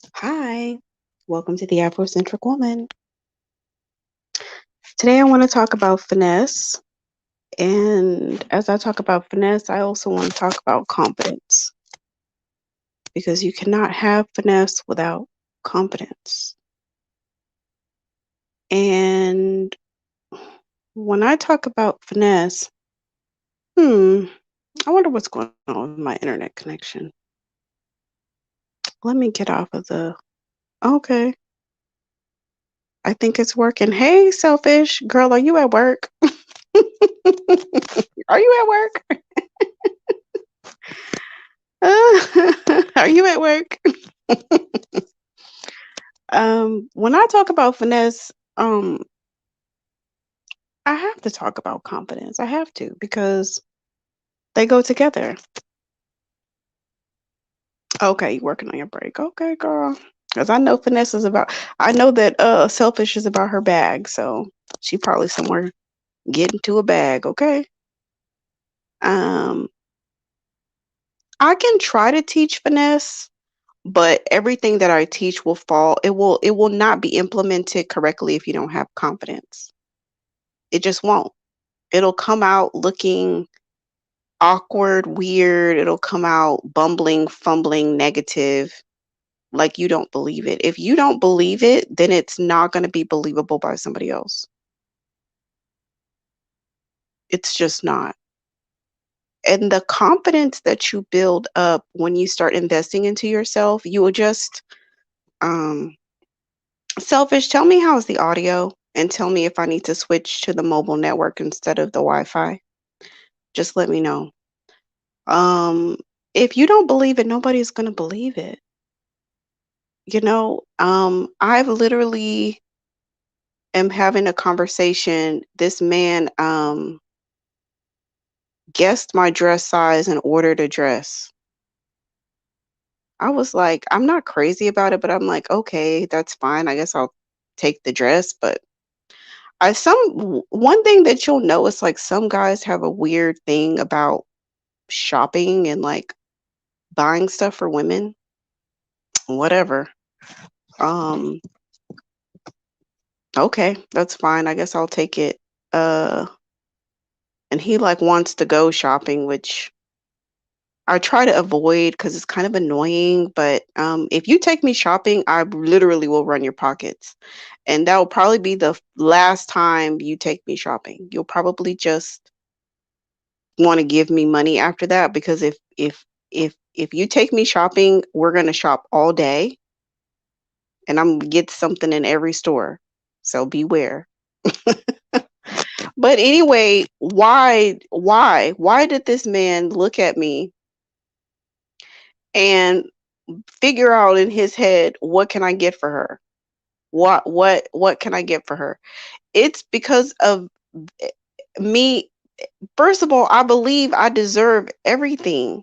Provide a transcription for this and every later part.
Hi, welcome to the Afrocentric Woman. Today I want to talk about finesse. And as I talk about finesse, I also want to talk about confidence because you cannot have finesse without confidence. And when I talk about finesse, hmm, I wonder what's going on with my internet connection. Let me get off of the. Okay, I think it's working. Hey, selfish girl, are you at work? Are you at work? Are you at work? When I talk about finesse, I have to talk about confidence. I have to because they go together. Okay, you working on your break. Okay, girl. Because I know finesse is about I know that selfish is about her bag, so she probably somewhere getting to a bag, okay? Um, I can try to teach finesse, but everything that I teach will fall. It will not be implemented correctly if you don't have confidence. It just won't. It'll come out looking awkward, weird. It'll come out bumbling, fumbling, negative, like you don't believe it. If you don't believe it, then it's not going to be believable by somebody else. It's just not. And the confidence that you build up when you start investing into yourself, you will just um selfish, tell me how's the audio and tell me if I need to switch to the mobile network instead of the Wi-Fi. Just let me know. Um if you don't believe it, nobody's going to believe it. I've literally am having a conversation. This man guessed my dress size and ordered a dress. I was like, I'm not crazy about it, but I'm like, okay, that's fine. I guess I'll take the dress. But one thing that you'll know is like some guys have a weird thing about shopping and like buying stuff for women. Whatever. Um, okay, that's fine. I guess I'll take it. Uh, and he like wants to go shopping, which I try to avoid because it's kind of annoying. But if you take me shopping, I literally will run your pockets, and that will probably be the last time you take me shopping. You'll probably just want to give me money after that because if you take me shopping, we're gonna shop all day, and I'm gonna get something in every store. So beware. But anyway, why did this man look at me and figure out in his head what can I get for her? What can I get for her? It's because of me. First of all, I believe I deserve everything.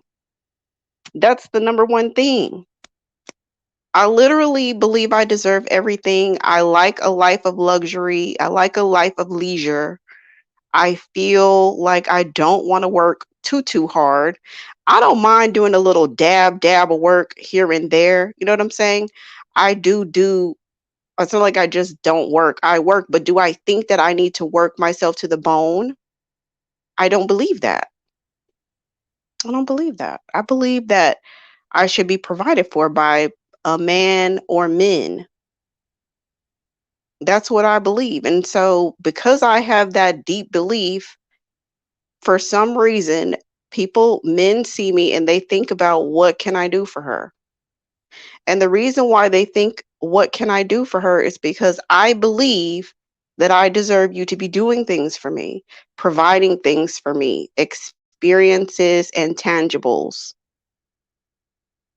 That's the number one thing. I literally believe I deserve everything. I like a life of luxury. I like a life of leisure. I feel like I don't want to work too hard. I don't mind doing a little dab of work here and there. You know what I'm saying? I do. It's not like I just don't work. I work, but do I think that I need to work myself to the bone? I don't believe that. I don't believe that. I believe that I should be provided for by a man or men. That's what I believe. And so, because I have that deep belief, for some reason, men see me and they think about what can I do for her? And the reason why they think, what can I do for her, is because I believe that I deserve you to be doing things for me, providing things for me, experiences and tangibles.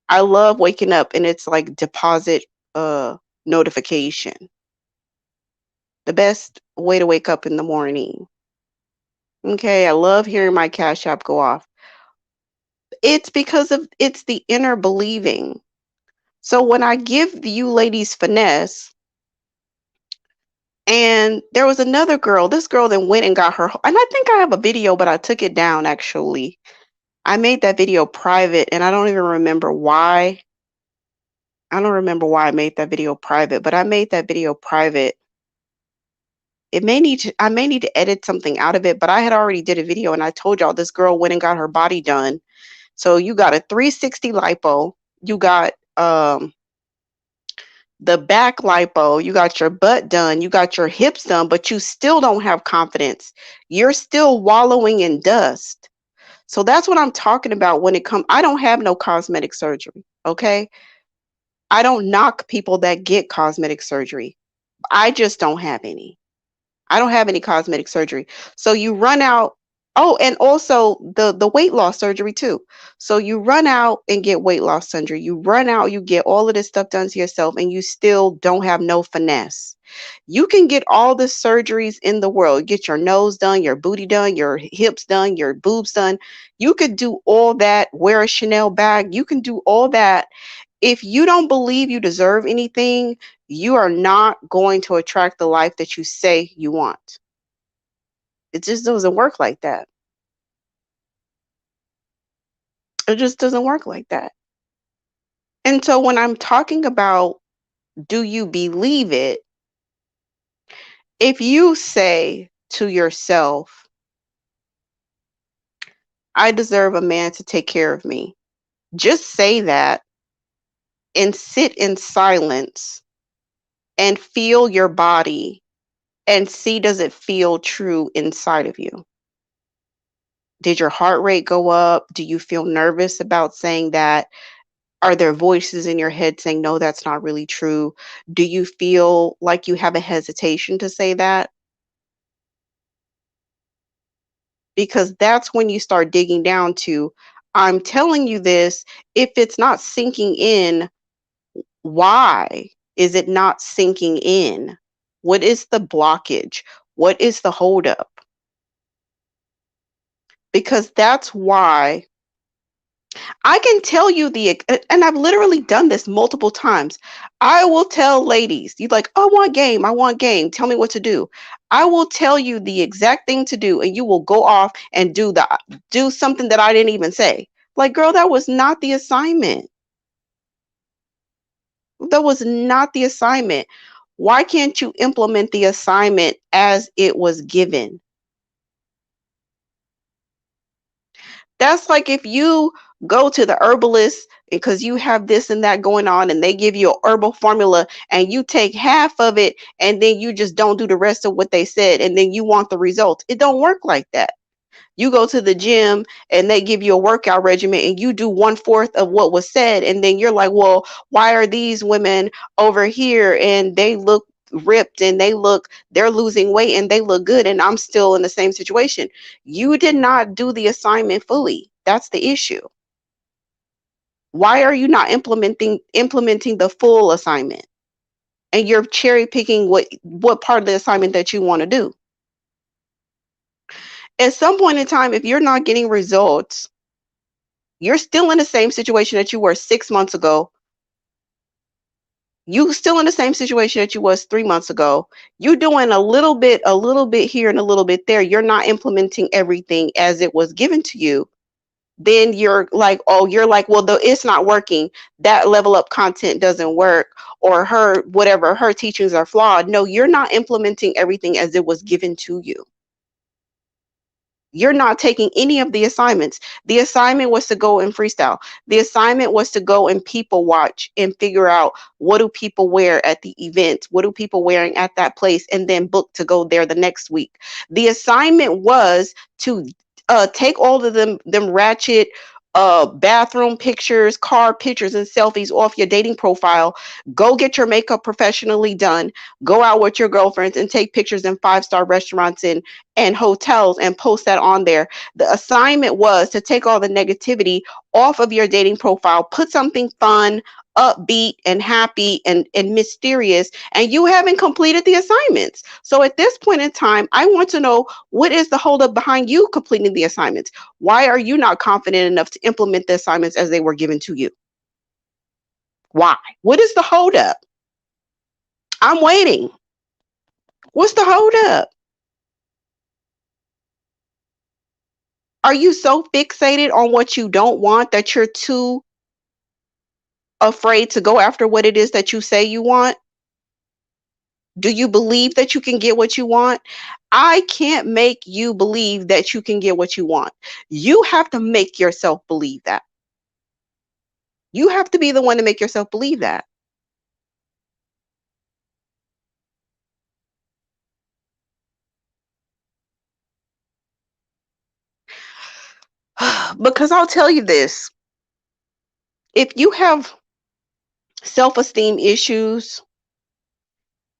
I love waking up and it's like deposit notification. The best way to wake up in the morning. Okay, I love hearing my Cash App go off. It's the inner believing. So when I give you ladies finesse, and there was another girl, this girl that went and got her, and I think I have a video, but I took it down actually. I made that video private and I don't even remember why. I don't remember why I made that video private, but I made that video private. I may need to edit something out of it, but I had already did a video and I told y'all this girl went and got her body done. So you got a 360 lipo, you got the back lipo, you got your butt done, you got your hips done, but you still don't have confidence. You're still wallowing in dust. So that's what I'm talking about when it comes. I don't have no cosmetic surgery, okay? I don't knock people that get cosmetic surgery. I just don't have any. I don't have any cosmetic surgery. So you run out. Oh, and also the weight loss surgery too. So you run out and get weight loss surgery. You run out, you get all of this stuff done to yourself, and you still don't have no finesse. You can get all the surgeries in the world. Get your nose done, your booty done, your hips done, your boobs done. You could do all that, wear a Chanel bag. You can do all that. If you don't believe you deserve anything, you are not going to attract the life that you say you want. It just doesn't work like that. It just doesn't work like that. And so when I'm talking about do you believe it, if you say to yourself, I deserve a man to take care of me, just say that and sit in silence and feel your body and see does it feel true inside of you. Did your heart rate go up? Do you feel nervous about saying that? Are there voices in your head saying, no, that's not really true? Do you feel like you have a hesitation to say that? Because that's when you start digging down to, I'm telling you this. If it's not sinking in, why is it not sinking in? What is the blockage? What is the holdup? Because that's why I can tell you and I've literally done this multiple times. I will tell ladies, you like, I want game, I want game. Tell me what to do. I will tell you the exact thing to do, and you will go off and do something that I didn't even say. Like, girl, that was not the assignment. That was not the assignment. Why can't you implement the assignment as it was given? That's like if you go to the herbalist because you have this and that going on and they give you a herbal formula and you take half of it and then you just don't do the rest of what they said and then you want the results. It don't work like that. You go to the gym and they give you a workout regimen and you do 1/4 of what was said and then you're like, well, why are these women over here and they look ripped and they're losing weight and they look good and I'm still in the same situation? You did not do the assignment fully. That's the issue. Why are you not implementing the full assignment? And you're cherry picking what part of the assignment that you want to do. At some point in time, if you're not getting results, you're still in the same situation that you were 6 months ago. You still in the same situation that you was 3 months ago. You're doing a little bit here and a little bit there. You're not implementing everything as it was given to you. Then you're like, oh, you're like, well, it's not working. That level up content doesn't work, or her teachings are flawed. No, you're not implementing everything as it was given to you. You're not taking any of the assignments. The assignment was to go and freestyle. The assignment was to go and people watch and figure out what do people wear at the event? What do people wearing at that place? And then book to go there the next week. The assignment was to take all of them ratchet bathroom pictures, car pictures, and selfies off your dating profile. Go get your makeup professionally done. Go out with your girlfriends and take pictures in 5-star restaurants and hotels and post that on there. The assignment was to take all the negativity off of your dating profile, put something fun, upbeat, and happy and mysterious, and you haven't completed the assignments. So at this point in time, I want to know what is the holdup behind you completing the assignments? Why are you not confident enough to implement the assignments as they were given to you? Why? What is the holdup? I'm waiting. What's the holdup? Are you so fixated on what you don't want that you're too afraid to go after what it is that you say you want? Do you believe that you can get what you want? I can't make you believe that you can get what you want. You have to make yourself believe that. You have to be the one to make yourself believe that. Because I'll tell you this, if you have self esteem issues,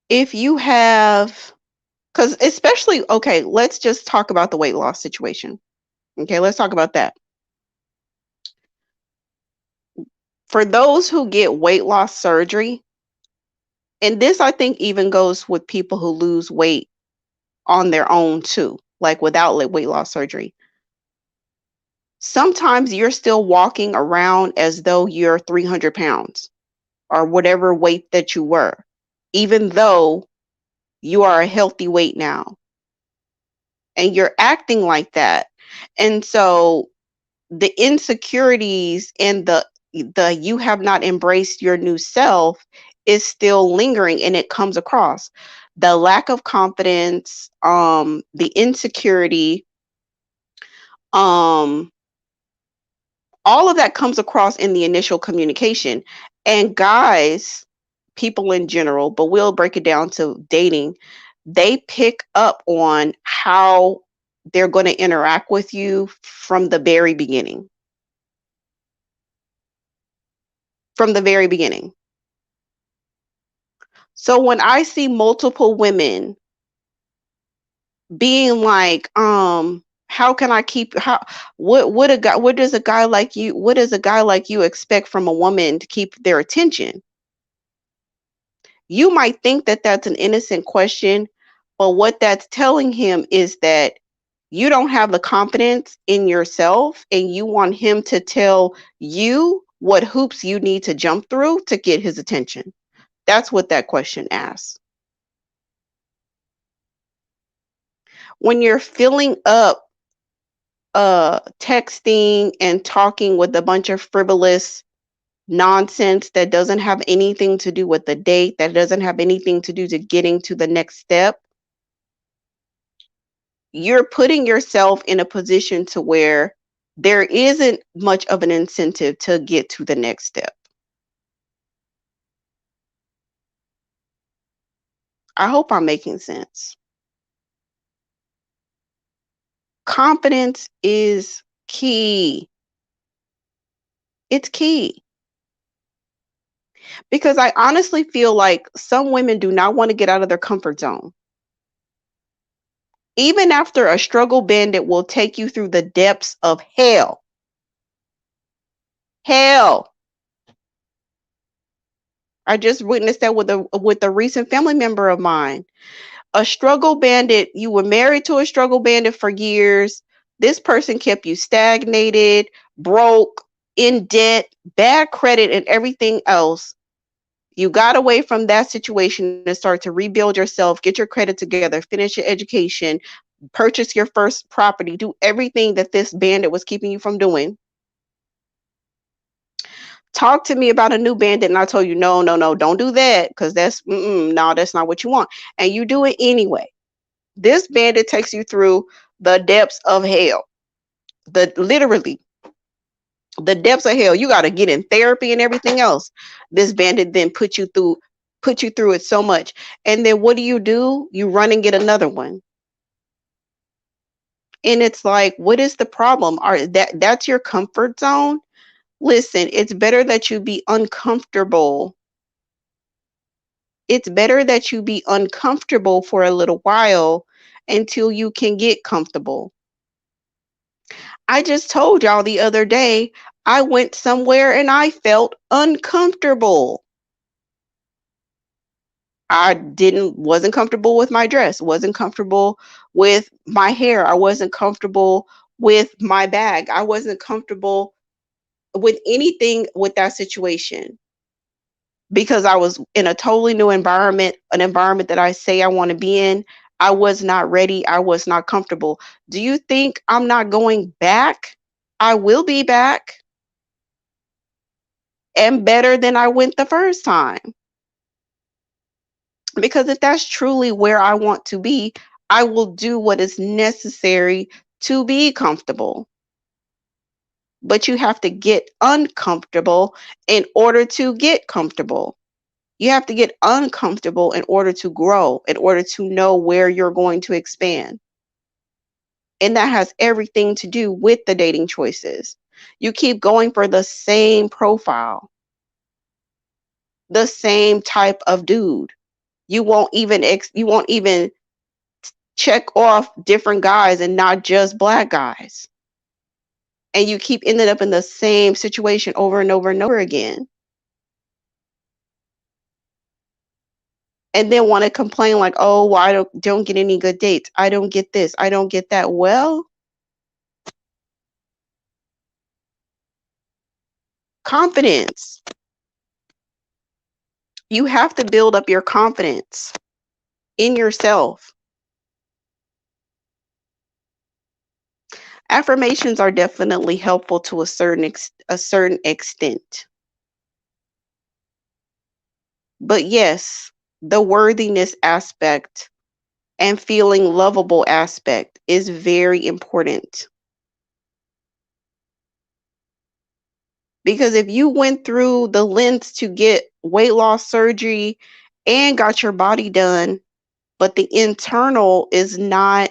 if you have, because especially, okay, let's just talk about the weight loss situation. Okay, let's talk about that. For those who get weight loss surgery, and this I think even goes with people who lose weight on their own too, like without weight loss surgery. Sometimes you're still walking around as though you're 300 pounds or whatever weight that you were, even though you are a healthy weight now and you're acting like that. And so the insecurities and the you have not embraced your new self is still lingering, and it comes across the lack of confidence, the insecurity, um all of that comes across in the initial communication. And guys, people in general, but we'll break it down to dating, they pick up on how they're going to interact with you from the very beginning. From the very beginning. So when I see multiple women being like, how can I keep how what does a guy like you expect from a woman to keep their attention? You might think that that's an innocent question, but what that's telling him is that you don't have the confidence in yourself and you want him to tell you what hoops you need to jump through to get his attention. That's what that question asks. When you're filling up texting and talking with a bunch of frivolous nonsense that doesn't have anything to do with the date, that doesn't have anything to do to getting to the next step, you're putting yourself in a position to where there isn't much of an incentive to get to the next step. I hope I'm making sense. Confidence is key. It's key because I honestly feel like some women do not want to get out of their comfort zone. Even after a struggle bandit will take you through the depths of hell. Hell. I just witnessed that with a recent family member of mine. A struggle bandit, you were married to a struggle bandit for years. This person kept you stagnated, broke, in debt, bad credit, and everything else. You got away from that situation and start to rebuild yourself, get your credit together, finish your education, purchase your first property, do everything that this bandit was keeping you from doing. Talk to me about a new bandit, and I told you, no, no, no, don't do that because no, that's not what you want. And you do it anyway. This bandit takes you through the depths of hell. The literally the depths of hell. You got to get in therapy and everything else. This bandit then put you through it so much. And then what do? You run and get another one. And it's like, what is the problem? That's your comfort zone? Listen, it's better that you be uncomfortable. It's better that you be uncomfortable for a little while until you can get comfortable. I just told y'all the other day, I went somewhere and I felt uncomfortable. I didn't wasn't comfortable with my dress, wasn't comfortable with my hair, I wasn't comfortable with my bag. I wasn't comfortable with anything with that situation because I was in a totally new environment, an environment that I say I want to be in. I was not ready. I was not comfortable. Do you think I'm not going back? I will be back. and better than I went the first time. Because if that's truly where I want to be, I will do what is necessary to be comfortable. But you have to get uncomfortable in order to get comfortable. You have to get uncomfortable in order to grow, in order to know where you're going to expand. And that has everything to do with the dating choices. You keep going for the same profile, the same type of dude. You won't even check off different guys and not just black guys. And you keep ending up in the same situation over and over and over again. And then want to complain like, oh, well, I don't get any good dates. I don't get this. I don't get that. Well, confidence. You have to build up your confidence in yourself. Affirmations are definitely helpful to a certain extent. But yes, the worthiness aspect and feeling lovable aspect is very important. Because if you went through the lengths to get weight loss surgery and got your body done, but the internal is not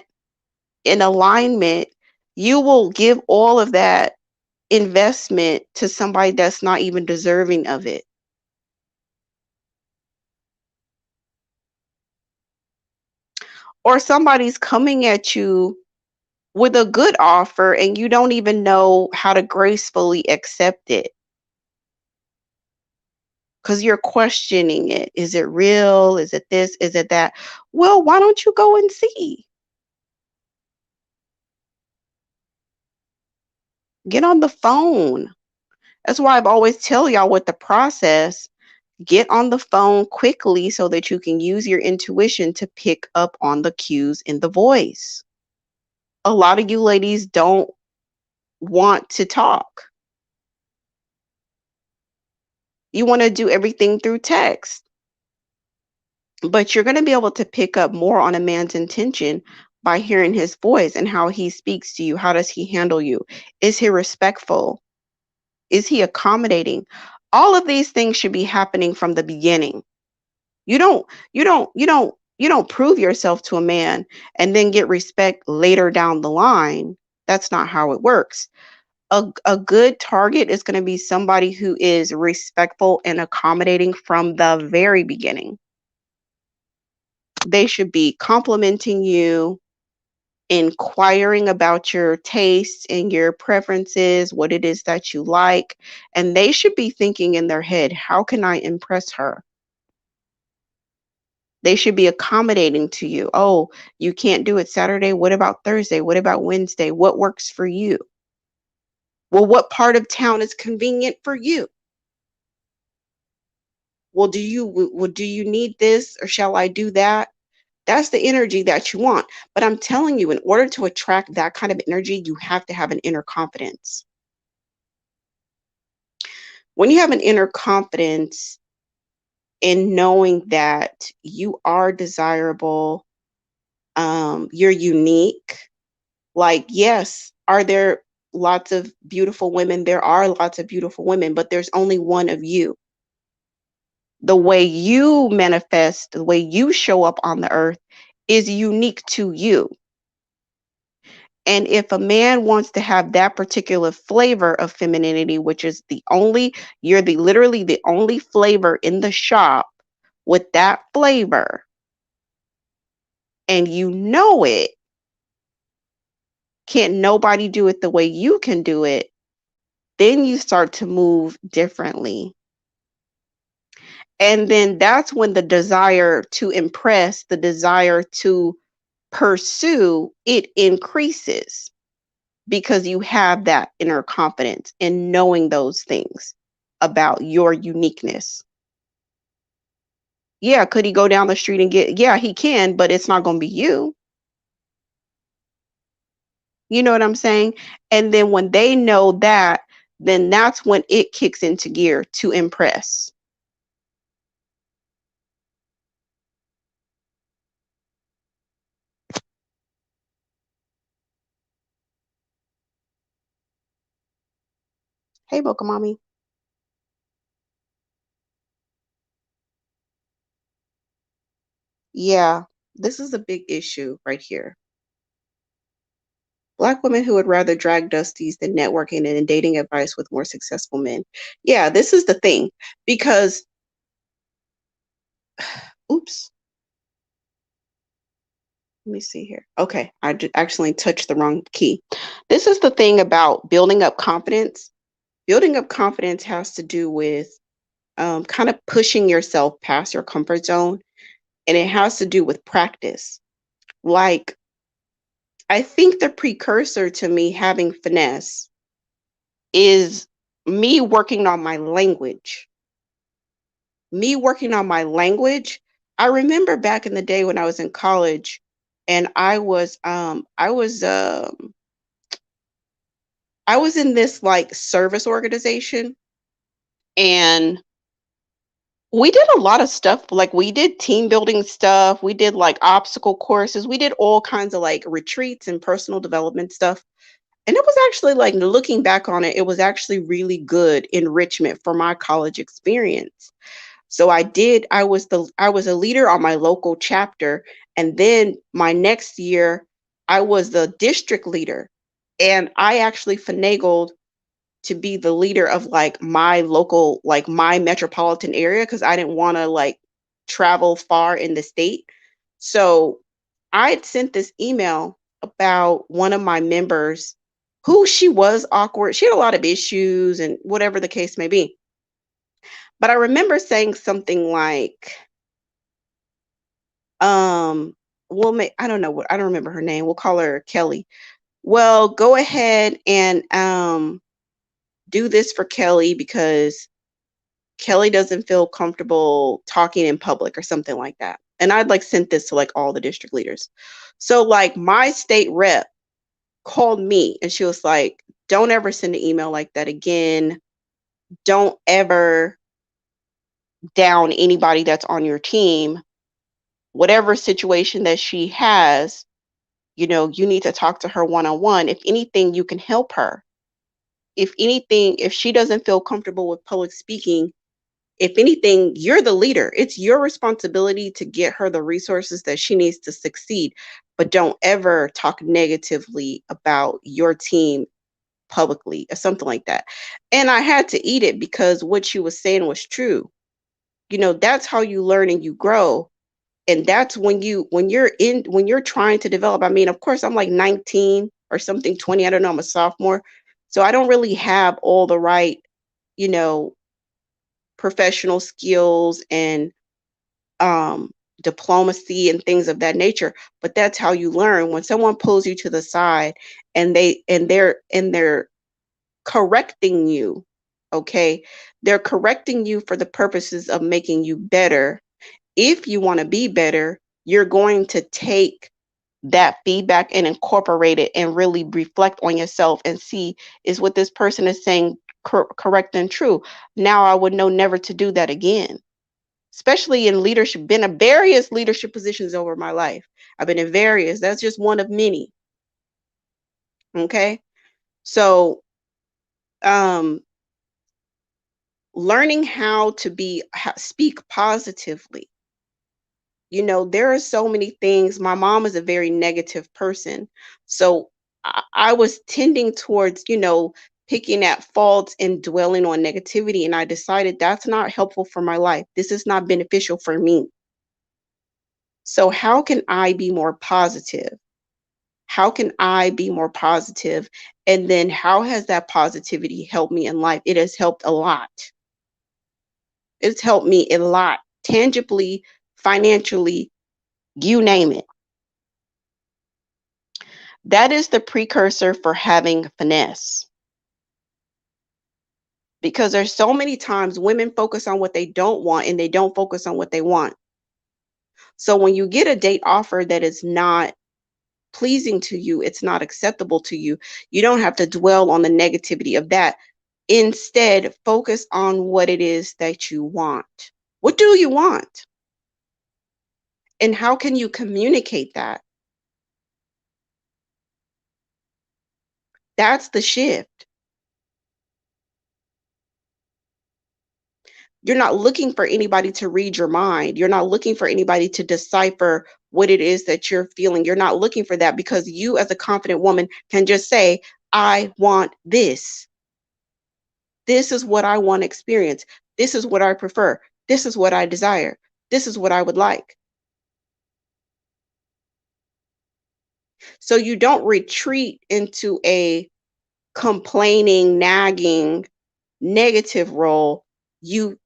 in alignment, you will give all of that investment to somebody that's not even deserving of it. Or somebody's coming at you with a good offer and you don't even know how to gracefully accept it because you're questioning it. Is it real? Is it this? Is it that? Well, why don't you go and see? Get on the phone. That's why I've always tell y'all with the process, get on the phone quickly so that you can use your intuition to pick up on the cues in the voice. A lot of you ladies don't want to talk. You want to do everything through text, but you're going to be able to pick up more on a man's intention by hearing his voice and how he speaks to you. How does he handle you? Is he respectful? Is he accommodating? All of these things should be happening from the beginning. You don't prove yourself to a man and then get respect later down the line. That's not how it works. A good target is going to be somebody who is respectful and accommodating from the very beginning. They should be complimenting you, inquiring about your tastes and your preferences, what it is that you like, and they should be thinking in their head, how can I impress her? They should be accommodating to you. Oh, you can't do it Saturday. What about Thursday? What about Wednesday? What works for you? Well, what part of town is convenient for you? Well, do you need this or shall I do that? That's the energy that you want. But I'm telling you, in order to attract that kind of energy, you have to have an inner confidence. When you have an inner confidence in knowing that you are desirable, you're unique. Like, yes, are there lots of beautiful women? There are lots of beautiful women, but there's only one of you. The way you manifest, the way you show up on the earth is unique to you. And if a man wants to have that particular flavor of femininity, which is you're literally the only flavor in the shop with that flavor, and you know it, can't nobody do it the way you can do it, then you start to move differently. And then that's when the desire to impress, the desire to pursue, it increases because you have that inner confidence in knowing those things about your uniqueness. Yeah, could he go down the street and yeah, he can, but it's not going to be you. You know what I'm saying? And then when they know that, then that's when it kicks into gear to impress. Hey, Boca Mommy. Yeah, this is a big issue right here. Black women who would rather drag dusties than networking and dating advice with more successful men. Yeah, this is the thing because, oops, let me see here. Okay, I actually touched the wrong key. This is the thing about building up confidence. Building up confidence has to do with kind of pushing yourself past your comfort zone, and it has to do with practice. Like, I think the precursor to me having finesse is me working on my language. Me working on my language. I remember back in the day when I was in college and I was in this like service organization, and we did a lot of stuff. Like we did team building stuff, we did like obstacle courses, we did all kinds of like retreats and personal development stuff. And it was actually like looking back on it, it was actually really good enrichment for my college experience. So I was a leader on my local chapter, and then my next year I was the district leader, and I actually finagled to be the leader of like my local, like my metropolitan area, because I didn't want to like travel far in the state. So I had sent this email about one of my members who she was awkward. She had a lot of issues and whatever the case may be. But I remember saying something like, um, I don't know what, I don't remember her name. We'll call her Kelly. Well, go ahead and do this for Kelly because Kelly doesn't feel comfortable talking in public or something like that. And I'd like sent this to like all the district leaders. So like my state rep called me and she was like, don't ever send an email like that again. Don't ever down anybody that's on your team. Whatever situation that she has, you know, you need to talk to her one on one. If anything, you can help her. If anything, if she doesn't feel comfortable with public speaking, if anything, you're the leader. It's your responsibility to get her the resources that she needs to succeed. But don't ever talk negatively about your team publicly or something like that. And I had to eat it because what she was saying was true. You know, that's how you learn and you grow. And that's when you're trying to develop. I mean, of course, I'm like 19 or something, 20. I don't know. I'm a sophomore. So I don't really have all the right, you know, professional skills and um, diplomacy and things of that nature. But that's how you learn. When someone pulls you to the side and they're correcting you, okay, they're correcting you for the purposes of making you better. If you want to be better, you're going to take that feedback and incorporate it and really reflect on yourself and see, is what this person is saying correct and true. Now I would know never to do that again, especially in leadership. Been in various leadership positions over my life. I've been in various. That's just one of many. Okay. So um learning how to speak positively. You know, there are so many things. My mom is a very negative person. So I was tending towards, you know, picking at faults and dwelling on negativity. And I decided that's not helpful for my life. This is not beneficial for me. So, how can I be more positive? How can I be more positive? And then, how has that positivity helped me in life? It has helped a lot. It's helped me a lot, tangibly, financially, you name it. That is the precursor for having finesse. Because there's so many times women focus on what they don't want and they don't focus on what they want. So when you get a date offer that is not pleasing to you, it's not acceptable to you, you don't have to dwell on the negativity of that. Instead, focus on what it is that you want. What do you want? And how can you communicate that? That's the shift. You're not looking for anybody to read your mind. You're not looking for anybody to decipher what it is that you're feeling. You're not looking for that because you, as a confident woman, can just say, I want this. This is what I want to experience. This is what I prefer. This is what I desire. This is what I would like. So you don't retreat into a complaining, nagging, negative role. You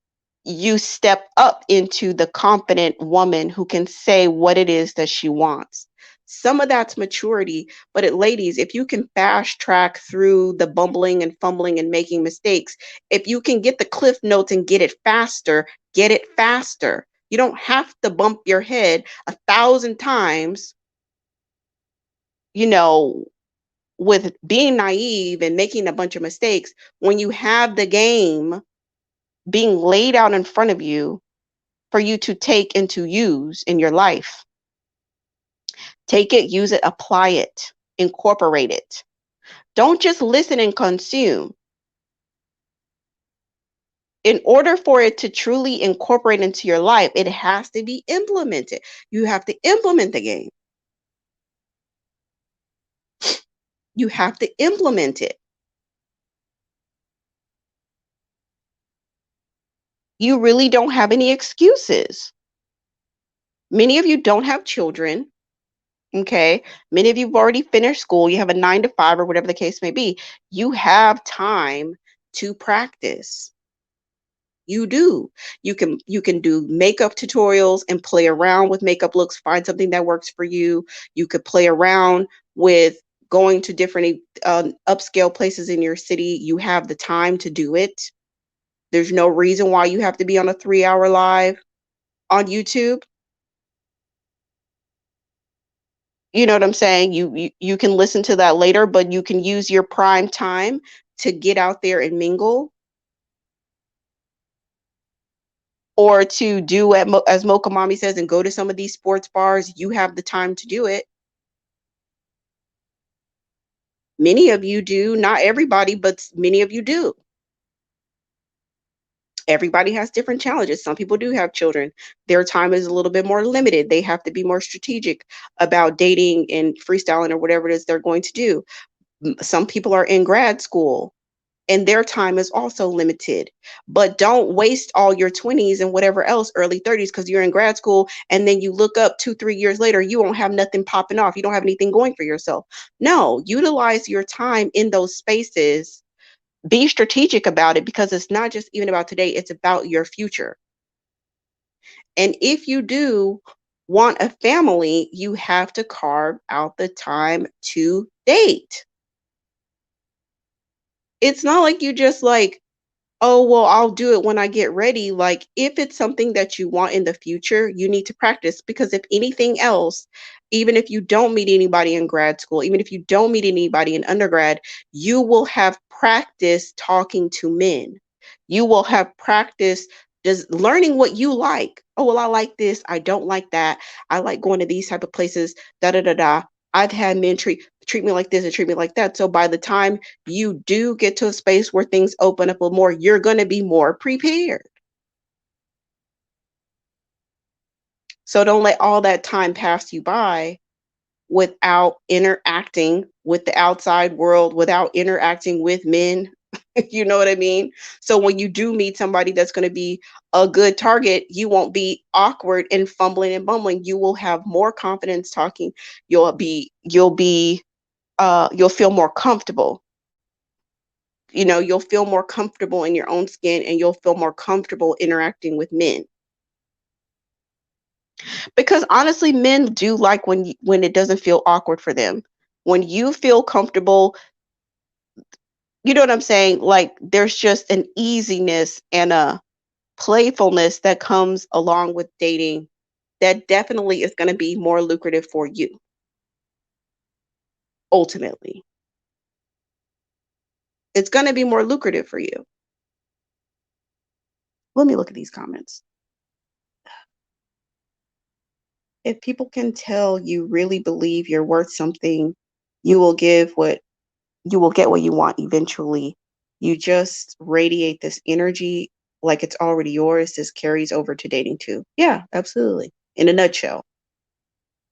step up into the confident woman who can say what it is that she wants. Some of that's maturity, but ladies, if you can fast track through the bumbling and fumbling and making mistakes, if you can get the cliff notes and get it faster, get it faster. You don't have to bump your head 1,000 times, you know, with being naive and making a bunch of mistakes when you have the game being laid out in front of you for you to take and to use in your life. Take it, use it, apply it, incorporate it. Don't just listen and consume. In order for it to truly incorporate into your life, it has to be implemented. You have to implement the game. You have to implement it. You really don't have any excuses. Many of you don't have children. Okay. Many of you have already finished school. You have a 9 to 5 or whatever the case may be. You have time to practice. You do. You can do makeup tutorials and play around with makeup looks, find something that works for you. You could play around with going to different upscale places in your city. You have the time to do it. There's no reason why you have to be on a 3-hour live on YouTube. You know what I'm saying? You can listen to that later, but you can use your prime time to get out there and mingle, or to do as Mocha Mommy says, and go to some of these sports bars. You have the time to do it. Many of you do, not everybody, but many of you do. Everybody has different challenges. Some people do have children. Their time is a little bit more limited. They have to be more strategic about dating and freestyling or whatever it is they're going to do. Some people are in grad school and their time is also limited. But don't waste all your 20s and whatever else, early 30s, because you're in grad school and then you look up 2, 3 years later, you won't have nothing popping off. You don't have anything going for yourself. No, utilize your time in those spaces. Be strategic about it because it's not just even about today, it's about your future. And if you do want a family, you have to carve out the time to date. It's not like you just like, oh, well, I'll do it when I get ready. Like, if it's something that you want in the future, you need to practice because if anything else, even if you don't meet anybody in grad school, even if you don't meet anybody in undergrad, you will have practice talking to men. You will have practice just learning what you like. Oh, well, I like this. I don't like that. I like going to these type of places. Da da da da. I've had men treat me like this and treat me like that. So by the time you do get to a space where things open up a little more, you're going to be more prepared. So don't let all that time pass you by without interacting with the outside world, without interacting with men. You know what I mean? So when you do meet somebody that's going to be a good target, you won't be awkward and fumbling and bumbling. You will have more confidence talking. You'll feel more comfortable. You'll feel more comfortable in your own skin and you'll feel more comfortable interacting with men. Because honestly, men do like when it doesn't feel awkward for them. When you feel comfortable, you know what I'm saying? Like there's just an easiness and a playfulness that comes along with dating that definitely is going to be more lucrative for you ultimately. It's going to be more lucrative for you. Let me look at these comments. If people can tell you really believe you're worth something, you will give what you will get what you want eventually. You just radiate this energy like it's already yours. This carries over to dating too. Yeah, absolutely. In a nutshell,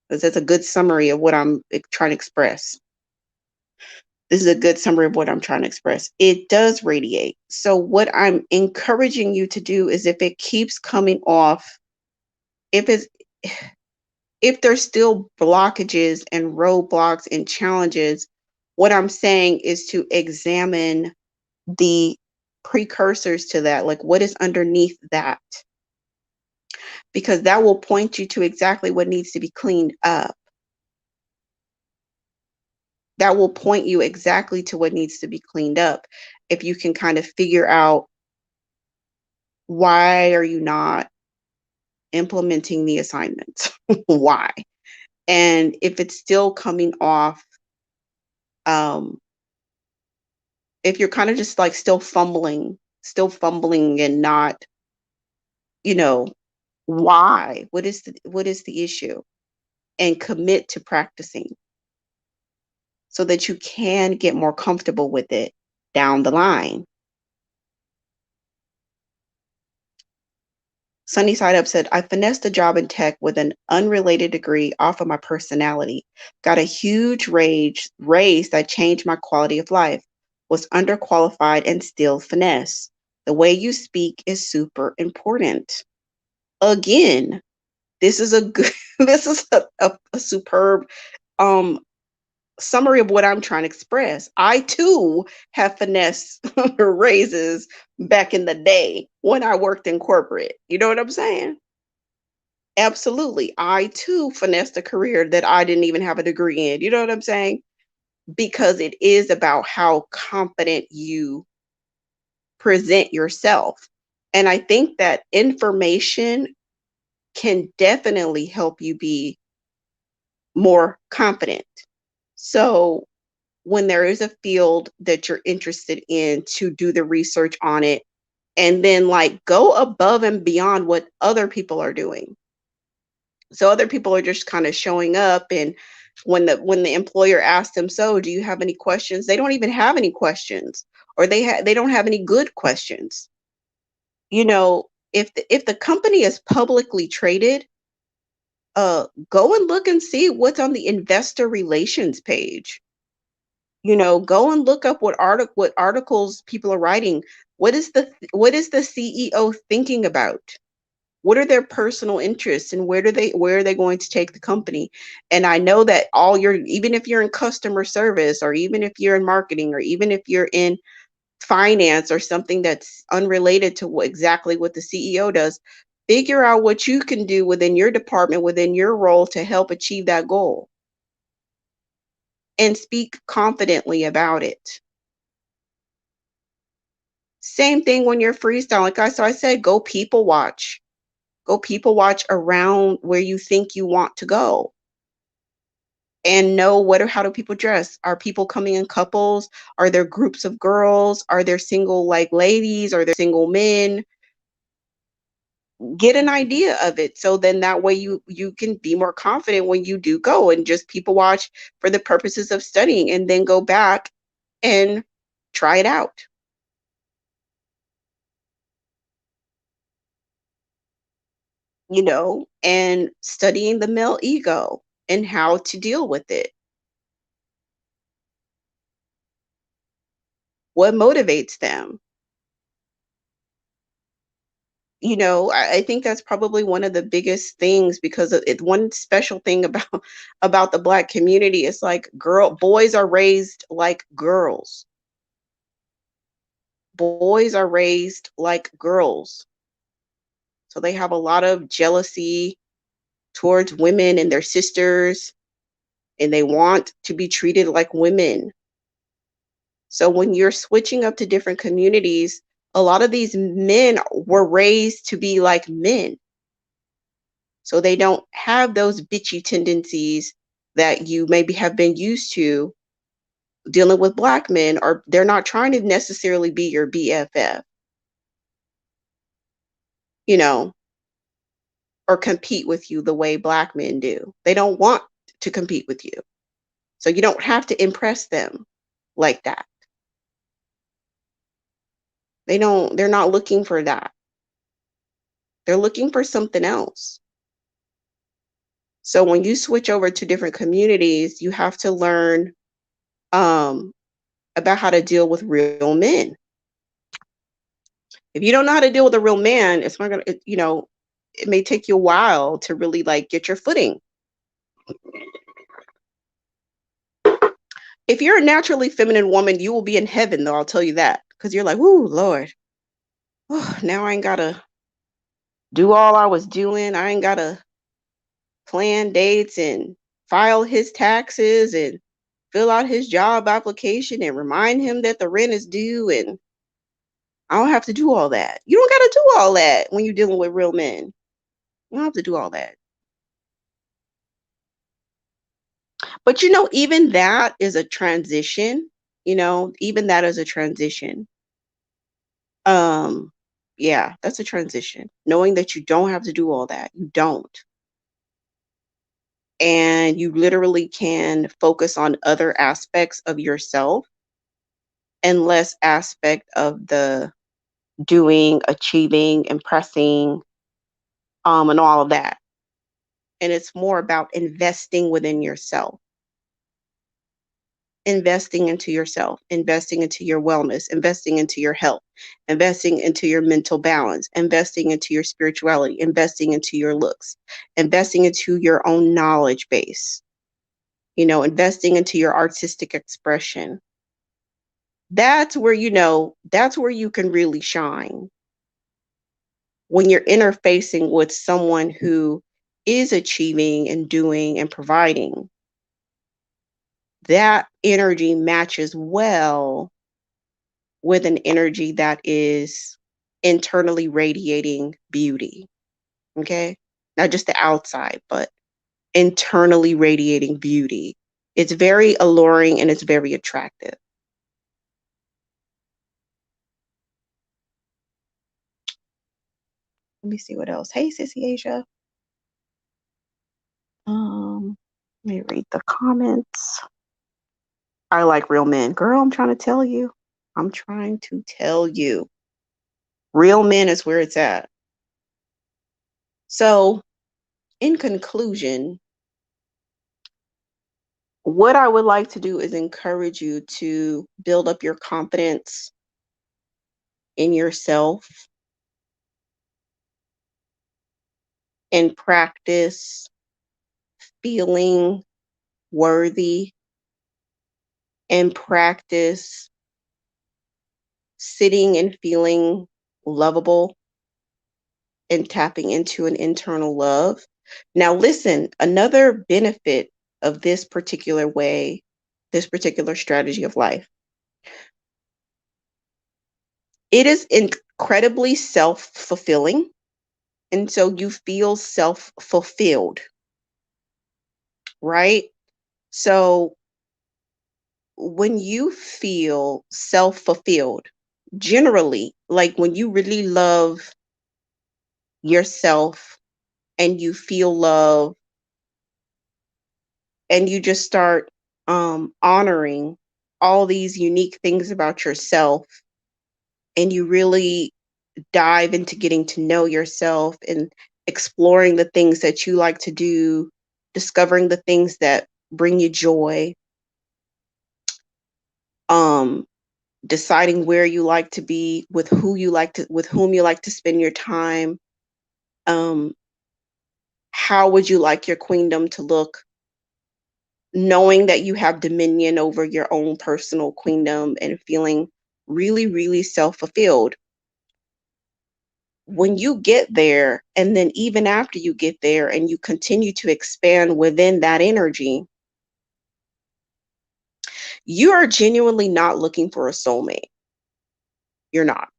because that's a good summary of what I'm trying to express. This is a good summary of what I'm trying to express. It does radiate. So, what I'm encouraging you to do is if it keeps coming off, if it's if there's still blockages and roadblocks and challenges, what I'm saying is to examine the precursors to that, like what is underneath that, because that will point you to exactly what needs to be cleaned up. That will point you exactly to what needs to be cleaned up. If you can kind of figure out why are you not implementing the assignments? Why? And if it's still coming off, um, if you're kind of just like still fumbling and not, you know, why? What is the issue? And commit to practicing so that you can get more comfortable with it down the line. Sunny Side Up said, I finessed a job in tech with an unrelated degree off of my personality. Got a huge raise that changed my quality of life. Was underqualified and still finesse. The way you speak is super important. Again, this is a good this is a superb um summary of what I'm trying to express. I too have finesse raises back in the day when I worked in corporate. You know what I'm saying? Absolutely. I too finessed a career that I didn't even have a degree in. You know what I'm saying? Because it is about how confident you present yourself. And I think that information can definitely help you be more confident. So when there is a field that you're interested in, to do the research on it and then like go above and beyond what other people are doing. So other people are just kind of showing up, and when the employer asks them, so do you have any questions, they don't even have any questions, or they don't have any good questions. You know, if the company is publicly traded, go and look and see what's on the investor relations page. Go and look up what articles people are writing. What is the CEO thinking about? What are their personal interests, and where are they going to take the company? And I know that even if you're in customer service, or even if you're in marketing, or even if you're in finance or something that's unrelated to exactly what the CEO does, figure out what you can do within your department, within your role, to help achieve that goal, and speak confidently about it. Same thing when you're freestyling. So I said, go people watch. Go people watch around where you think you want to go, and know how do people dress? Are people coming in couples? Are there groups of girls? Are there single like ladies? Are there single men? Get an idea of it, so then that way you can be more confident when you do go and just people watch for the purposes of studying, and then go back and try it out. And studying the male ego and how to deal with it. What motivates them? I think that's probably one of the biggest things, because one special thing about about the Black community is like boys are raised like girls. Boys are raised like girls. So they have a lot of jealousy towards women and their sisters, and they want to be treated like women. So when you're switching up to different communities, a lot of these men were raised to be like men. So they don't have those bitchy tendencies that you maybe have been used to dealing with black men, or they're not trying to necessarily be your BFF, you know, or compete with you the way black men do. They don't want to compete with you. So you don't have to impress them like that. They're not looking for that. They're looking for something else. So when you switch over to different communities, you have to learn um, about how to deal with real men. If you don't know how to deal with a real man, it's not gonna, it may take you a while to really like get your footing. If you're a naturally feminine woman, you will be in heaven, though. I'll tell you that, because you're like, "Whoo, Lord, oh, now I ain't gotta do all I was doing. I ain't gotta plan dates and file his taxes and fill out his job application and remind him that the rent is due, and I don't have to do all that." You don't gotta do all that when you're dealing with real men. You don't have to do all that. But even that is a transition. Even that is a transition. Um, yeah, that's a transition. Knowing that you don't have to do all that. You don't. And you literally can focus on other aspects of yourself and less aspect of the doing, achieving, impressing, and all of that. And it's more about investing within yourself, investing into yourself, investing into your wellness, investing into your health, investing into your mental balance, investing into your spirituality, investing into your looks, investing into your own knowledge base, investing into your artistic expression. That's where you can really shine, when you're interfacing with someone who is achieving and doing and providing. That energy matches well with an energy that is internally radiating beauty. Okay. Not just the outside, but internally radiating beauty. It's very alluring and it's very attractive. Let me see what else. Hey, Sissy Asia. Let me read the comments. I like real men. Girl, I'm trying to tell you. I'm trying to tell you. Real men is where it's at. So, in conclusion, what I would like to do is encourage you to build up your confidence in yourself and practice feeling worthy and practice sitting and feeling lovable and tapping into an internal love. Now, listen, another benefit of this particular way, this particular strategy of life, it is incredibly self fulfilling. And so you feel self fulfilled, right? So when you feel self fulfilled, generally, like when you really love yourself and you feel love and you just start honoring all these unique things about yourself, and you really dive into getting to know yourself and exploring the things that you like to do, discovering the things that bring you joy, um, deciding where you like to be, with whom you like to spend your time, um, how would you like your queendom to look, knowing that you have dominion over your own personal queendom and feeling really, really self fulfilled. When you get there, and then even after you get there and you continue to expand within that energy, you are genuinely not looking for a soulmate. You're not.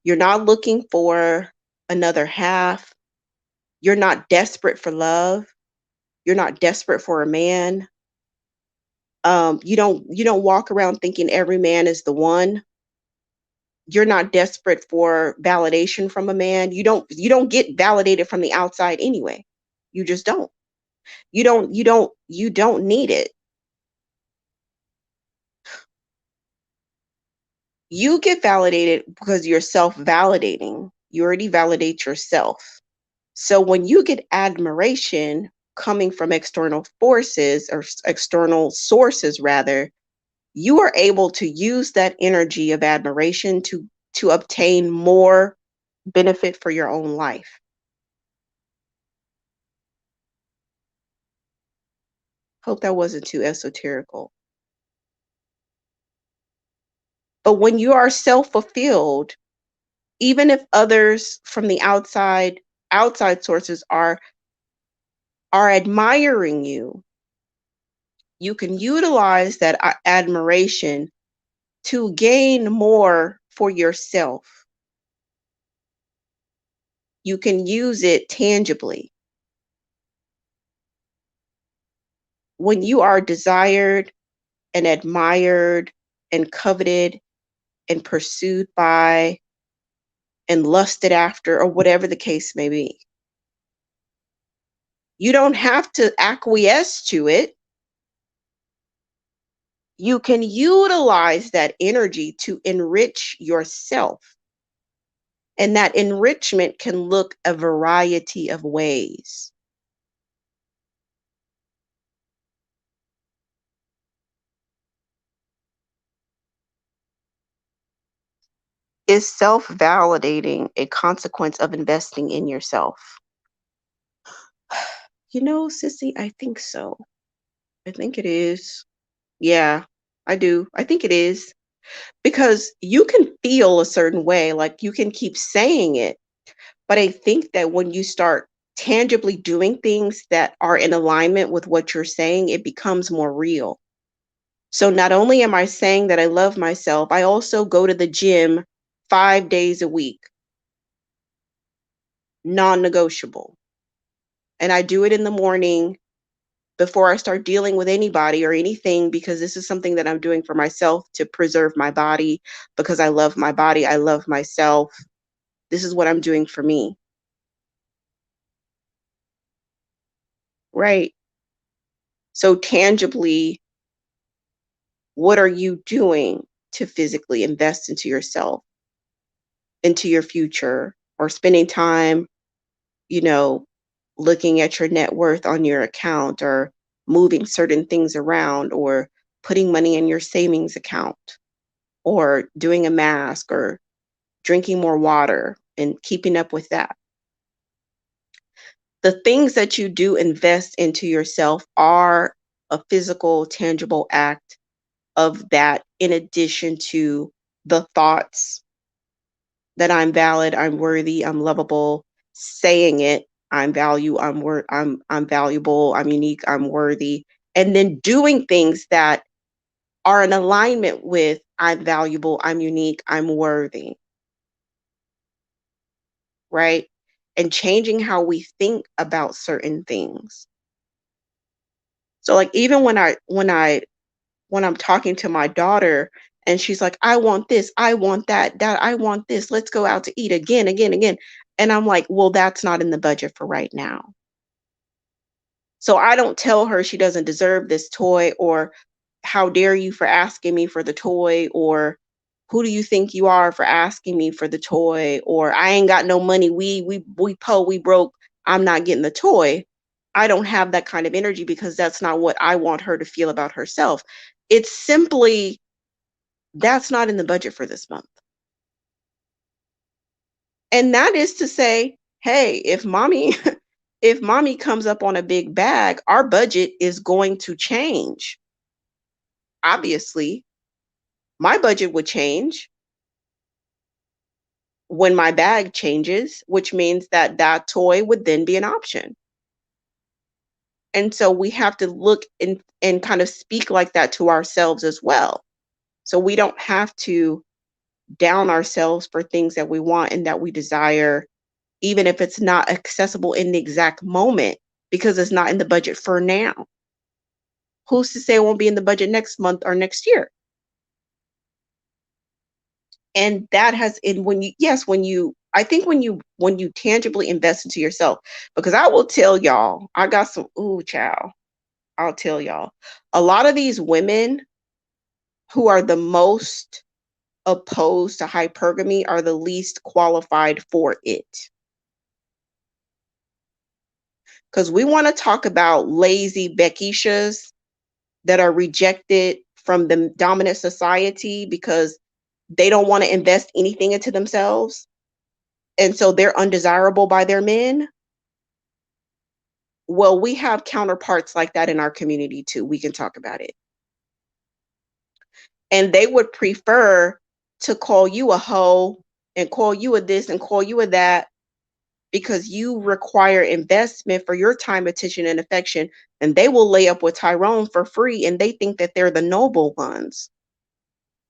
You're not looking for another half. You're not desperate for love. You're not desperate for a man. You don't walk around thinking every man is the one. You're not desperate for validation from a man. You don't get validated from the outside anyway. You just don't. You don't need it. You get validated because you're self-validating. You already validate yourself. So when you get admiration coming from external forces or external sources rather, you are able to use that energy of admiration to obtain more benefit for your own life. Hope that wasn't too esoterical. But when you are self-fulfilled, even if others from the outside sources are admiring you, you can utilize that admiration to gain more for yourself. You can use it tangibly. When you are desired and admired and coveted and pursued by and lusted after, or whatever the case may be, you don't have to acquiesce to it. You can utilize that energy to enrich yourself. And that enrichment can look a variety of ways. Is self-validating a consequence of investing in yourself? Sissy, I think so. I think it is. Yeah, I do. I think it is. Because you can feel a certain way, like you can keep saying it. But I think that when you start tangibly doing things that are in alignment with what you're saying, it becomes more real. So not only am I saying that I love myself, I also go to the gym 5 days a week, non-negotiable. And I do it in the morning before I start dealing with anybody or anything, because this is something that I'm doing for myself to preserve my body, because I love my body, I love myself. This is what I'm doing for me. Right. So tangibly, what are you doing to physically invest into yourself, into your future, or spending time, you know, looking at your net worth on your account, or moving certain things around, or putting money in your savings account, or doing a mask, or drinking more water and keeping up with that. The things that you do invest into yourself are a physical, tangible act of that, in addition to the thoughts that I'm valid, I'm worthy, I'm lovable, saying it, I'm valuable, I'm unique, I'm worthy, and then doing things that are in alignment with I'm valuable, I'm unique, I'm worthy, right? And changing how we think about certain things. So like even when I'm talking to my daughter and she's like, I want this, I want that I want this, let's go out to eat again, again, again. And I'm like, well, that's not in the budget for right now. So I don't tell her she doesn't deserve this toy, or how dare you for asking me for the toy, or who do you think you are for asking me for the toy, or I ain't got no money, we broke, I'm not getting the toy. I don't have that kind of energy, because that's not what I want her to feel about herself. It's simply, that's not in the budget for this month. And that is to say, hey, if mommy if mommy comes up on a big bag, our budget is going to change. Obviously, my budget would change when my bag changes, which means that that toy would then be an option. And so we have to look and kind of speak like that to ourselves as well. So we don't have to down ourselves for things that we want and that we desire, even if it's not accessible in the exact moment, because it's not in the budget for now. Who's to say it won't be in the budget next month or next year? And that has in when you yes, when you I think when you tangibly invest into yourself, because I will tell y'all, I got some ooh child. I'll tell y'all. A lot of these women who are the most opposed to hypergamy are the least qualified for it. Because we want to talk about lazy Beckishas that are rejected from the dominant society because they don't want to invest anything into themselves. And so they're undesirable by their men. Well, we have counterparts like that in our community too. We can talk about it. And they would prefer to call you a hoe and call you a this and call you a that because you require investment for your time, attention, and affection. And they will lay up with Tyrone for free and they think that they're the noble ones.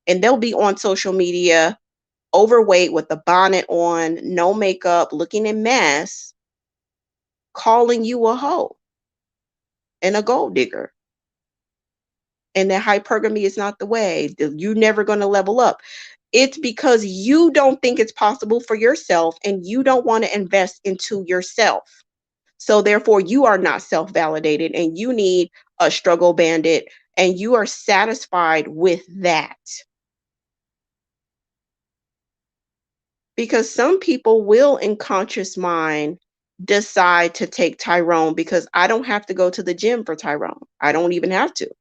And they'll be on social media overweight with the bonnet on, no makeup, looking a mess, calling you a hoe and a gold digger. And that hypergamy is not the way. You're never going to level up. It's because you don't think it's possible for yourself and you don't want to invest into yourself. So therefore, you are not self-validated and you need a struggle bandit and you are satisfied with that. Because some people will, in conscious mind, decide to take Tyrone because I don't have to go to the gym for Tyrone. I don't even have to.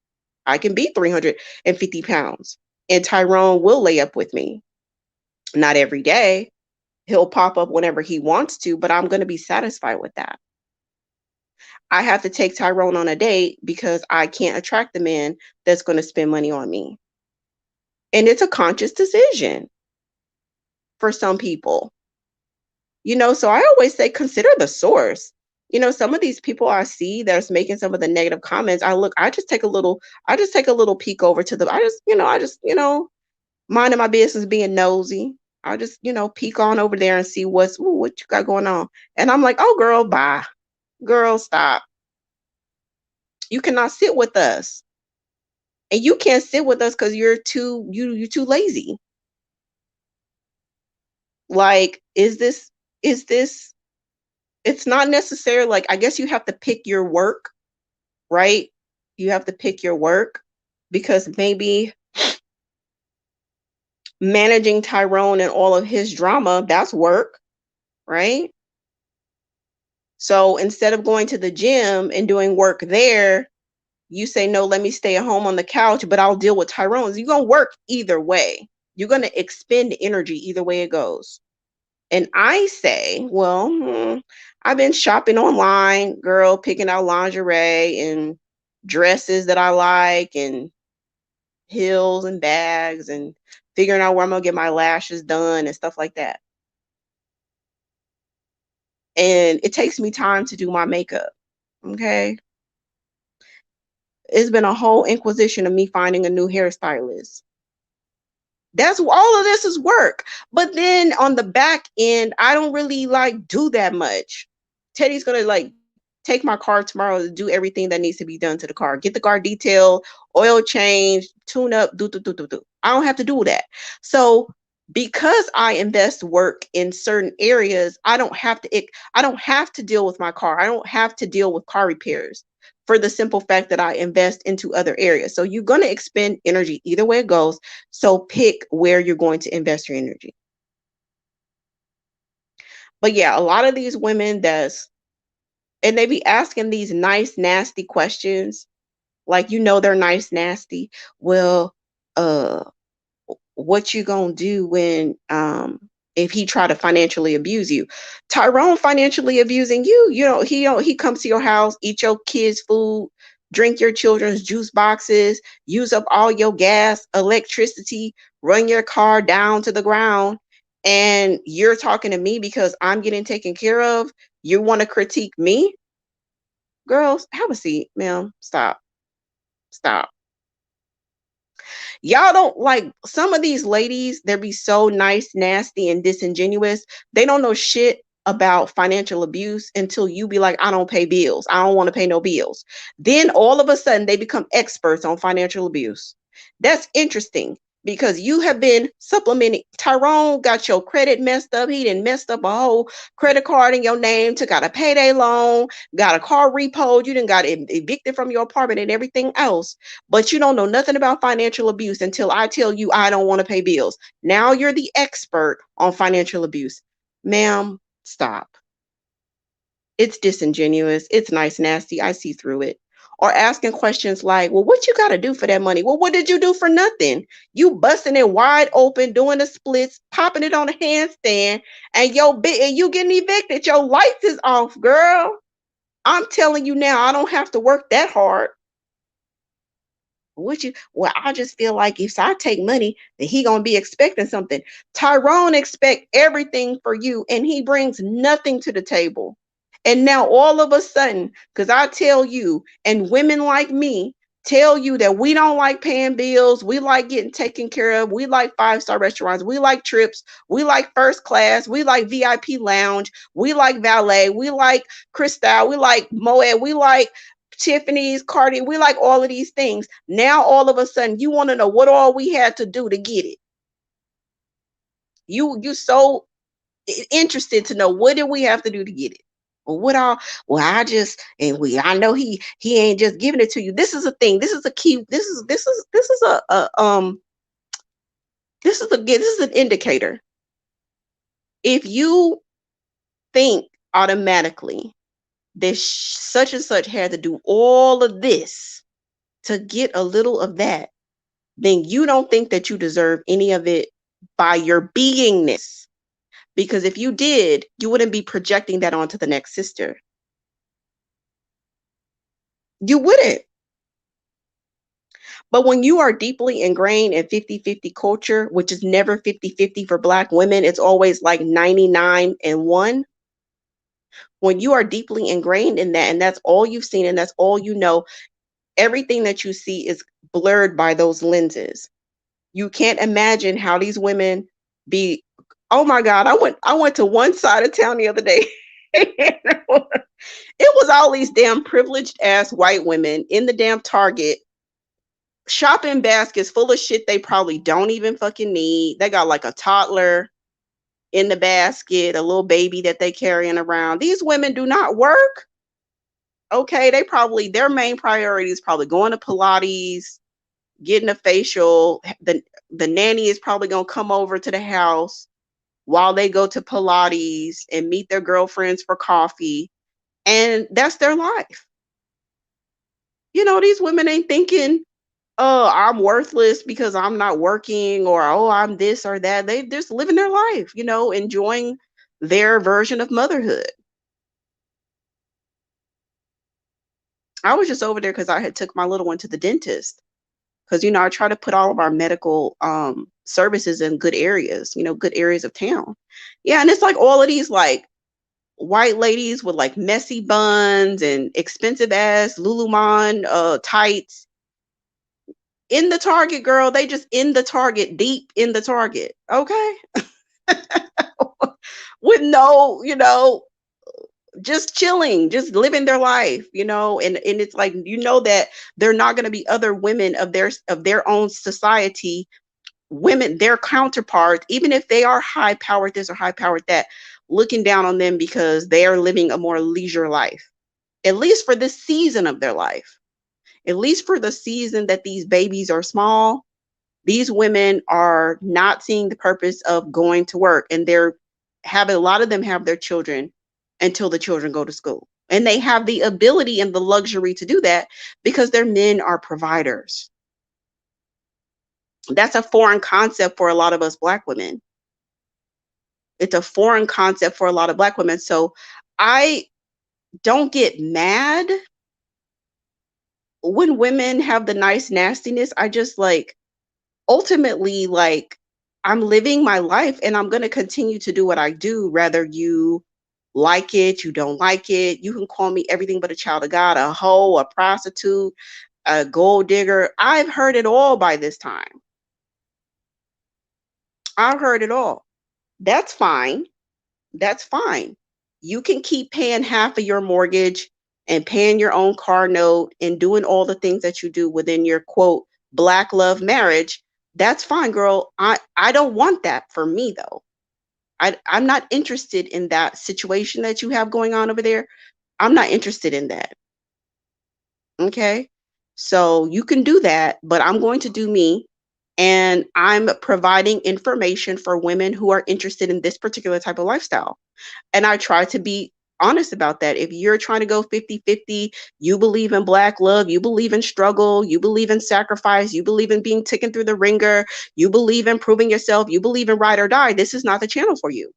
I can be 350 pounds and Tyrone will lay up with me. Not every day. He'll pop up whenever he wants to, but I'm going to be satisfied with that. I have to take Tyrone on a date because I can't attract the man that's going to spend money on me. And it's a conscious decision for some people. So I always say consider the source. Some of these people I see that's making some of the negative comments, I just take a little peek over to the I just minding my business being nosy. I just, peek on over there and see what you got going on. And I'm like, oh girl, bye. Girl, stop. You cannot sit with us. And you can't sit with us because you're too lazy. Like, is this it's not necessarily like I guess you have to pick your work, right? You have to pick your work because maybe managing Tyrone and all of his drama, that's work, right? So instead of going to the gym and doing work there, you say, no, let me stay at home on the couch, but I'll deal with Tyrone. You're going to work either way. You're going to expend energy either way it goes. And I say, well, I've been shopping online, girl, picking out lingerie and dresses that I like and heels and bags and figuring out where I'm going to get my lashes done and stuff like that. And it takes me time to do my makeup. Okay. It's been a whole inquisition of me finding a new hairstylist. That's all of this is work. But then on the back end, I don't really do that much. Teddy's gonna take my car tomorrow to do everything that needs to be done to the car. Get the car detailed, oil change, tune up, do. I don't have to do that. So because I invest work in certain areas, I don't have to deal with my car. I don't have to deal with car repairs for the simple fact that I invest into other areas. So you're going to expend energy either way it goes. So pick where you're going to invest your energy. But yeah, a lot of these women and they be asking these nice, nasty questions. Like, they're nice, nasty. Well, uh, what you gonna do when if he try to financially abuse you? Tyrone financially abusing you, he comes to your house, eat your kids' food, drink your children's juice boxes, use up all your gas, electricity, run your car down to the ground, and you're talking to me because I'm getting taken care of. You want to critique me? Girls, have a seat, ma'am. Stop. Y'all don't some of these ladies, they be so nice, nasty, and disingenuous. They don't know shit about financial abuse until you be like, I don't pay bills. I don't want to pay no bills. Then all of a sudden they become experts on financial abuse. That's interesting because you have been supplementing. Tyrone got your credit messed up. He done messed up a whole credit card in your name, took out a payday loan, got a car repoed, you done got evicted from your apartment and everything else. But you don't know nothing about financial abuse until I tell you I don't want to pay bills. Now you're the expert on financial abuse. Ma'am, stop. It's disingenuous. It's nice, nasty. I see through it. Or asking questions like, well, what you got to do for that money? Well, what did you do for nothing? You busting it wide open, doing the splits, popping it on a handstand, and you getting evicted. Your lights is off, girl. I'm telling you now, I don't have to work that hard. Would you? Well, I just feel like if I take money, then he gonna be expecting something. Tyrone expect everything for you, and he brings nothing to the table. And now all of a sudden, because I tell you, and women like me tell you that we don't like paying bills, we like getting taken care of, we like five-star restaurants, we like trips, we like first class, we like VIP lounge, we like valet, we like Cristal, we like Moet, we like Tiffany's, Cardi, we like all of these things. Now all of a sudden you want to know what all we had to do to get it. You so interested to know what did we have to do to get it. Well, what all? Well, I know he ain't just giving it to you. This is a thing. This is a key. This is this is an indicator. If you think automatically that such and such had to do all of this to get a little of that, then you don't think that you deserve any of it by your beingness. Because if you did, you wouldn't be projecting that onto the next sister. You wouldn't. But when you are deeply ingrained in 50-50 culture, which is never 50-50 for Black women, it's always like 99 and 1. When you are deeply ingrained in that, and that's all you've seen, and that's all you know, everything that you see is blurred by those lenses. You can't imagine how these women be. Oh my God, I went to one side of town the other day. It was all these damn privileged ass white women in the damn Target shopping baskets full of shit they probably don't even fucking need. They got like a toddler in the basket, a little baby that they carrying around. These women do not work. Okay, their main priority is probably going to Pilates, getting a facial. The nanny is probably gonna come over to the house while they go to Pilates and meet their girlfriends for coffee. And that's their life. These women ain't thinking, oh, I'm worthless because I'm not working, or oh, I'm this or that. They just living their life, enjoying their version of motherhood. I was just over there because I had took my little one to the dentist. Because I try to put all of our medical services in good areas, good areas of town. Yeah, and it's like all of these like white ladies with like messy buns and expensive ass Lululemon tights in the Target, girl. They just in the Target, deep in the Target. Okay. With no, just chilling, just living their life, and it's like, that they're not going to be other women of their own society, women, their counterparts, even if they are high powered this or high powered that, looking down on them because they are living a more leisure life, at least for this season of their life, at least for the season that these babies are small. These women are not seeing the purpose of going to work, and a lot of them have their children until the children go to school. And they have the ability and the luxury to do that because their men are providers. That's a foreign concept for a lot of us Black women. It's a foreign concept for a lot of Black women. So I don't get mad when women have the nice nastiness. I just like, ultimately, like, I'm living my life and I'm going to continue to do what I do, whether you like it, you don't like it. You can call me everything but a child of God, a hoe, a prostitute, a gold digger. I've heard it all by this time. I've heard it all. That's fine. That's fine. You can keep paying half of your mortgage and paying your own car note and doing all the things that you do within your quote black love marriage. That's fine, girl. I don't want that for me though. I'm not interested in that situation that you have going on over there. I'm not interested in that. Okay. So you can do that, but I'm going to do me. And I'm providing information for women who are interested in this particular type of lifestyle. And I try to be honest about that. If you're trying to go 50-50, you believe in black love, you believe in struggle, you believe in sacrifice, you believe in being taken through the ringer, you believe in proving yourself, you believe in ride or die, this is not the channel for you.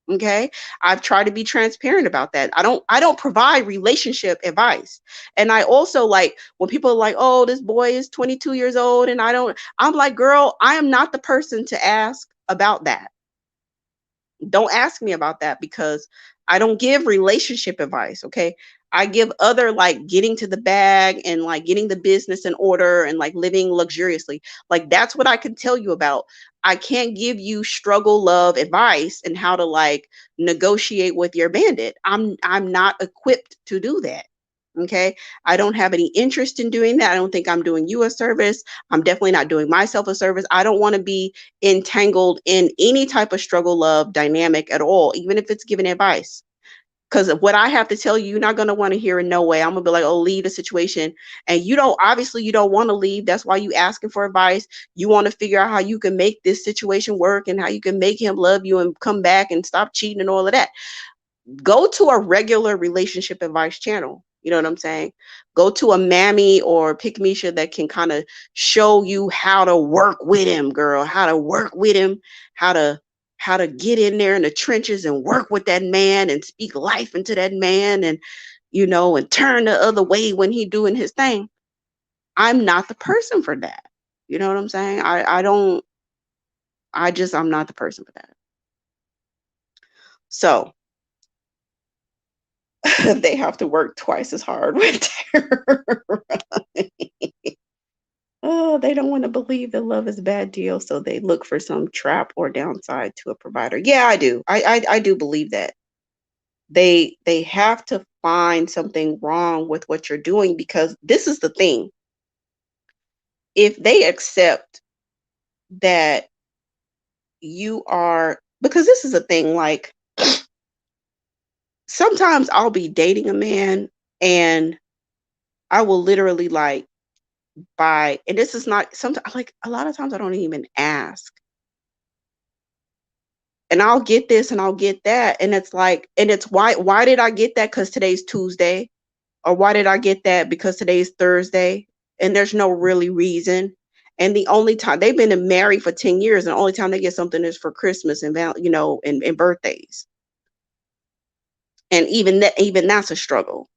Okay, I've tried to be transparent about that. I don't provide relationship advice. And I also, like, when people are like, oh, this boy is 22 years old and I'm like, girl, I am not the person to ask about that. Don't ask me about that because I don't give relationship advice, okay? I give other, like, getting to the bag and like getting the business in order and like living luxuriously. Like, that's what I can tell you about. I can't give you struggle love advice and how to like negotiate with your bandit. I'm not equipped to do that. Okay? I don't have any interest in doing that. I don't think I'm doing you a service. I'm definitely not doing myself a service. I don't want to be entangled in any type of struggle love dynamic at all, even if it's giving advice. Because what I have to tell you, you're not going to want to hear in no way. I'm going to be like, oh, leave the situation. And you don't, obviously, you don't want to leave. That's why you asking for advice. You want to figure out how you can make this situation work and how you can make him love you and come back and stop cheating and all of that. Go to a regular relationship advice channel. You know what I'm saying? Go to a mammy or pick Misha that can kind of show you how to work with him, girl, how to work with him, how to get in there in the trenches and work with that man and speak life into that man and and turn the other way when he doing his thing. I'm not the person for that. You know what I'm saying? I don't I'm not the person for that. So they have to work twice as hard with their oh, they don't want to believe that love is a bad deal, so they look for some trap or downside to a provider. Yeah, I do. I do believe that. They have to find something wrong with what you're doing because this is the thing. If they accept that you are, because this is a thing, like sometimes I'll be dating a man and I will literally like buy, and this is not sometimes, like a lot of times I don't even ask. And I'll get this and I'll get that. And it's like, and it's why did I get that? Because today's Tuesday. Or why did I get that? Because today's Thursday. And there's no really reason. And the only time they've been married for 10 years, and the only time they get something is for Christmas and and birthdays. And even that's a struggle.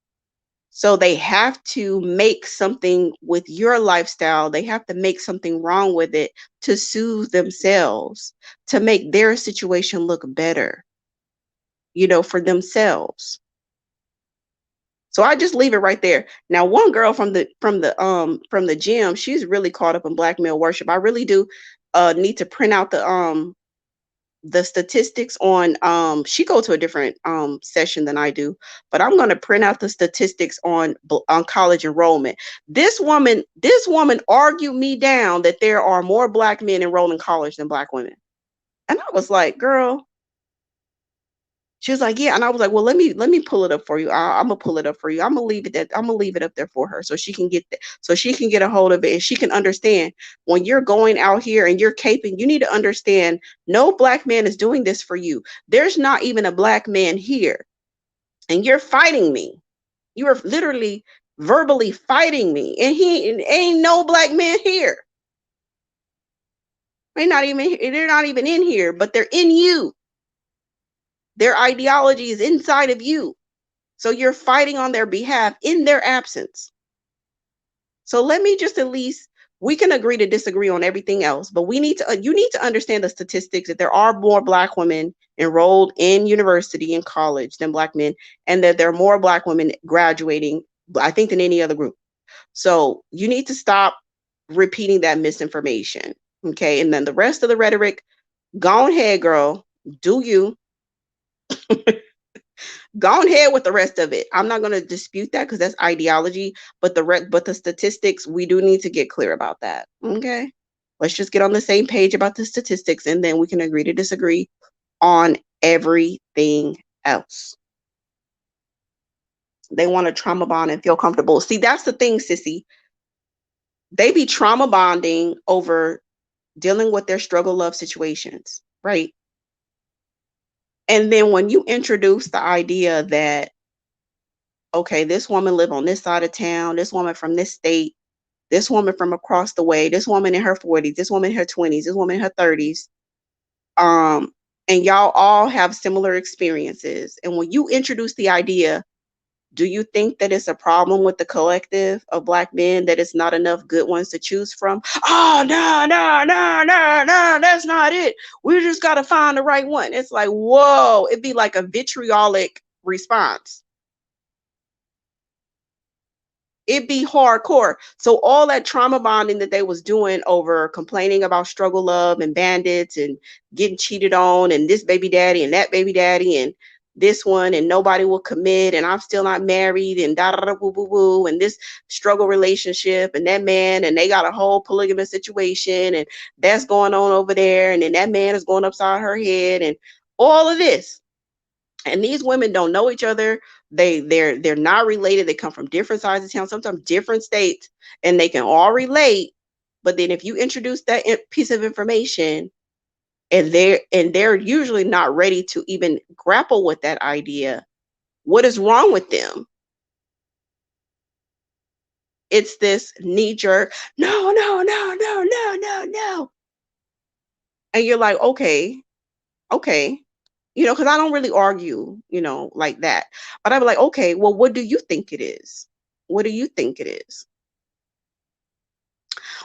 So they have to make something with your lifestyle. They have to make something wrong with it to soothe themselves, to make their situation look better, for themselves. So I just leave it right there. Now, one girl from the gym, she's really caught up in black male worship. I really do need to print out the statistics on she go to a different session than I do, but I'm going to print out the statistics on college enrollment. This woman argued me down that there are more black men enrolled in college than black women. And I was like, girl, she was like, yeah. And I was like, well, let me pull it up for you. I'm gonna pull it up for you. I'm gonna leave it up there for her so she can get a hold of it and she can understand when you're going out here and you're caping, you need to understand no black man is doing this for you. There's not even a black man here. And you're fighting me. You are literally verbally fighting me. And ain't no black man here. They're not even in here, but they're in you. Their ideology is inside of you. So you're fighting on their behalf in their absence. So let me just at least, we can agree to disagree on everything else, but you need to understand the statistics that there are more black women enrolled in university and college than black men, and that there are more black women graduating, I think, than any other group. So you need to stop repeating that misinformation. Okay. And then the rest of the rhetoric, go ahead, girl, do you. Go ahead with the rest of it. I'm not going to dispute that because that's ideology, but but the statistics, we do need to get clear about that. Okay? Let's just get on the same page about the statistics and then we can agree to disagree on everything else. They want to trauma bond and feel comfortable. See, that's the thing, sissy. They be trauma bonding over dealing with their struggle love situations, right? And then when you introduce the idea that, okay, this woman live on this side of town, this woman from this state, this woman from across the way, this woman in her 40s, this woman in her 20s, this woman in her 30s, um, and y'all all have similar experiences. And when you introduce the idea, do you think that it's a problem with the collective of Black men that it's not enough good ones to choose from? Oh, no, no, no, no, no, that's not it. We just got to find the right one. It's like, whoa, it'd be like a vitriolic response. It'd be hardcore. So all that trauma bonding that they was doing over complaining about struggle love and bandits and getting cheated on and this baby daddy and that baby daddy and this one and nobody will commit and I'm still not married and da da da woo woo woo and this struggle relationship and that man and they got a whole polygamous situation and that's going on over there and then that man is going upside her head and all of this, and these women don't know each other. They're not related. They come from different sides of town, sometimes different states, and they can all relate. But then if you introduce that piece of information, and they're usually not ready to even grapple with that idea, what is wrong with them? It's this knee jerk, no, no, no, no, no, no, no. And you're like, okay, okay. Because I don't really argue, like that. But I'm like, okay, well, what do you think it is? What do you think it is?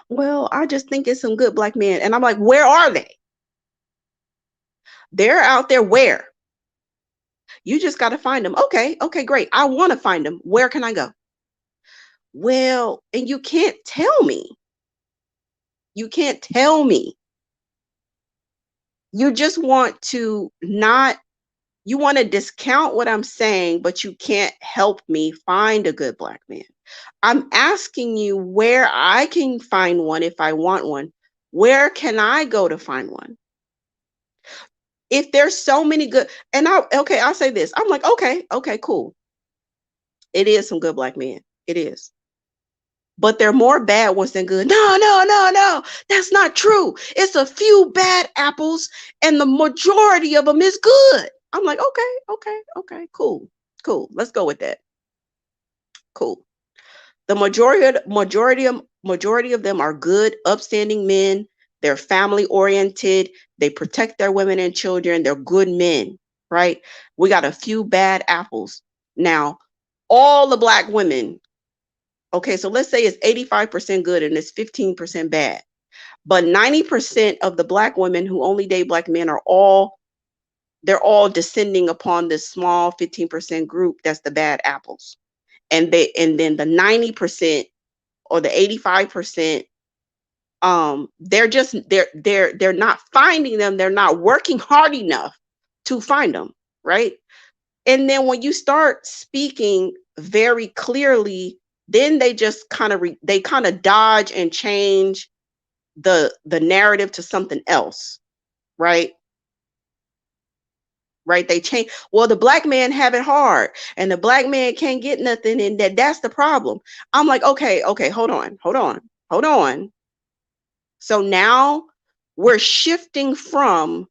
Well, I just think it's some good Black men. And I'm like, where are they? They're out there where? You just got to find them. Okay, okay, great. I want to find them. Where can I go? Well, and you can't tell me. You can't tell me. You just want to not, you want to discount what I'm saying, but you can't help me find a good Black man. I'm asking you where I can find one if I want one. Where can I go to find one? If there's so many good, and I'll say this. I'm like, okay, okay, cool. It is some good Black men. It is. But there are more bad ones than good. No, no, no, no. That's not true. It's a few bad apples, and the majority of them is good. I'm like, okay, okay, okay, cool, cool. Let's go with that. Cool. The majority of them are good, upstanding men. They're family oriented. They protect their women and children. They're good men, right? We got a few bad apples. Now, all the Black women, okay, so let's say it's 85% good and it's 15% bad. But 90% of the Black women who only date Black men they're all descending upon this small 15% group that's the bad apples. And then the 90% or the 85%, they're not finding them. They're not working hard enough to find them, right? And then when you start speaking very clearly, then they just they kind of dodge and change the narrative to something else, right? Right, they change. Well, the Black man have it hard and the Black man can't get nothing, and that's the problem. I'm like, okay, okay, hold on, hold on, hold on. So now we're shifting from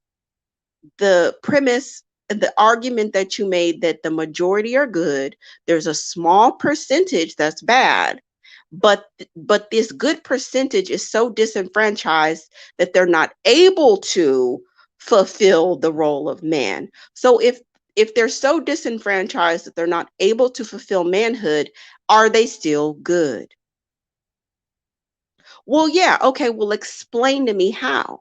the premise, the argument that you made that the majority are good. There's a small percentage that's bad, but this good percentage is so disenfranchised that they're not able to fulfill the role of man. So if they're so disenfranchised that they're not able to fulfill manhood, are they still good? Well, yeah, okay, well, explain to me how.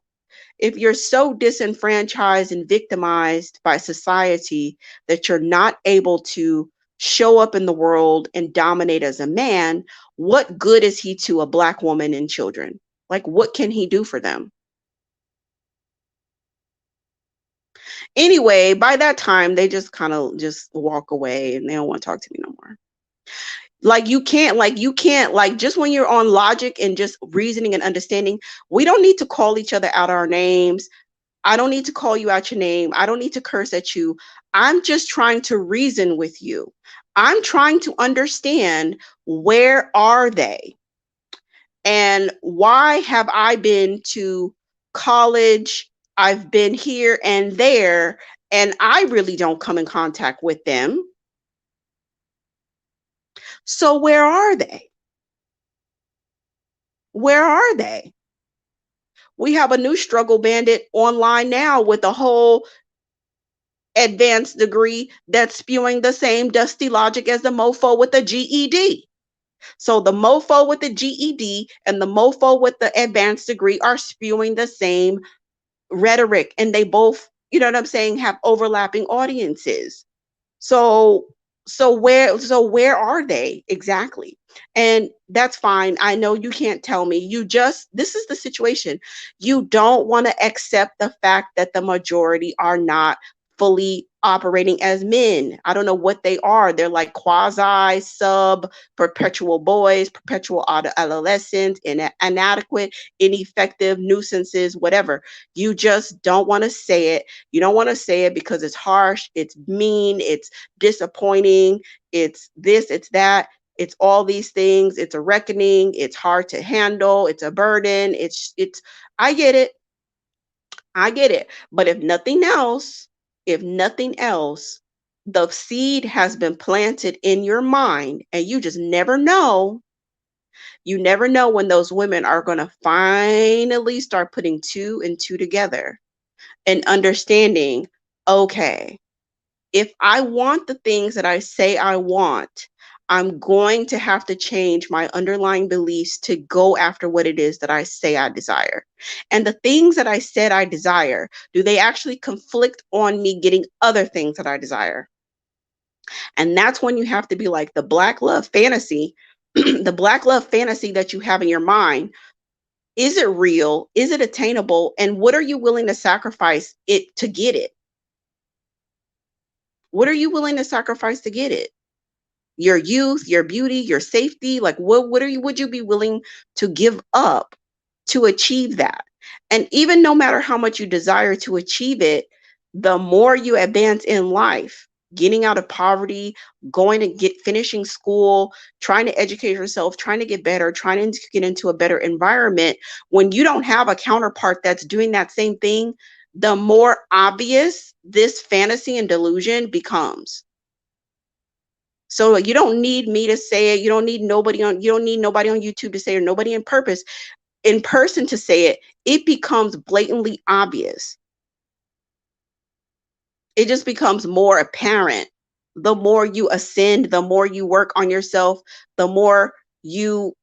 If you're so disenfranchised and victimized by society that you're not able to show up in the world and dominate as a man, what good is he to a Black woman and children? Like, what can he do for them? Anyway, by that time, they just kind of just walk away and they don't want to talk to me no more. Like just when you're on logic and just reasoning and understanding, we don't need to call each other out our names. I don't need to call you out your name. I don't need to curse at you. I'm just trying to reason with you. I'm trying to understand, where are they? And why have I been to college? I've been here and there, and I really don't come in contact with them. So where are they? Where are they? We have a new struggle bandit online now with a whole advanced degree that's spewing the same dusty logic as the mofo with the GED. So the mofo with the GED and the mofo with the advanced degree are spewing the same rhetoric, and they both, you know what I'm saying, have overlapping audiences. So where are they exactly? And that's fine. I know you can't tell me. This is the situation. You don't want to accept the fact that the majority are not fully operating as men. I don't know what they are. They're like quasi sub perpetual boys, perpetual adolescents, inadequate, ineffective nuisances, whatever. You just don't want to say it. You don't want to say it because it's harsh, it's mean, it's disappointing, it's this, it's that, it's all these things, it's a reckoning, it's hard to handle, it's a burden, it's I get it. I get it. But if nothing else, the seed has been planted in your mind, and you just never know. You never know when those women are going to finally start putting two and two together and understanding, okay, if I want the things that I say I want, I'm going to have to change my underlying beliefs to go after what it is that I say I desire. And the things that I said I desire, do they actually conflict on me getting other things that I desire? And that's when you have to be like, the black love fantasy, the black love fantasy that you have in your mind, is it real? Is it attainable? And what are you willing to sacrifice it to get it? What are you willing to sacrifice to get it? Your youth, your beauty, your safety, like what are you would you be willing to give up to achieve that? And even no matter how much you desire to achieve it, the more you advance in life, getting out of poverty, going to get finishing school, trying to educate yourself, trying to get better, trying to get into a better environment, when you don't have a counterpart that's doing that same thing, the more obvious this fantasy and delusion becomes. So like, you don't need me to say it. You don't need nobody on YouTube to say it, or nobody in person to say it. It becomes blatantly obvious. It just becomes more apparent. The more you ascend, the more you work on yourself, the more you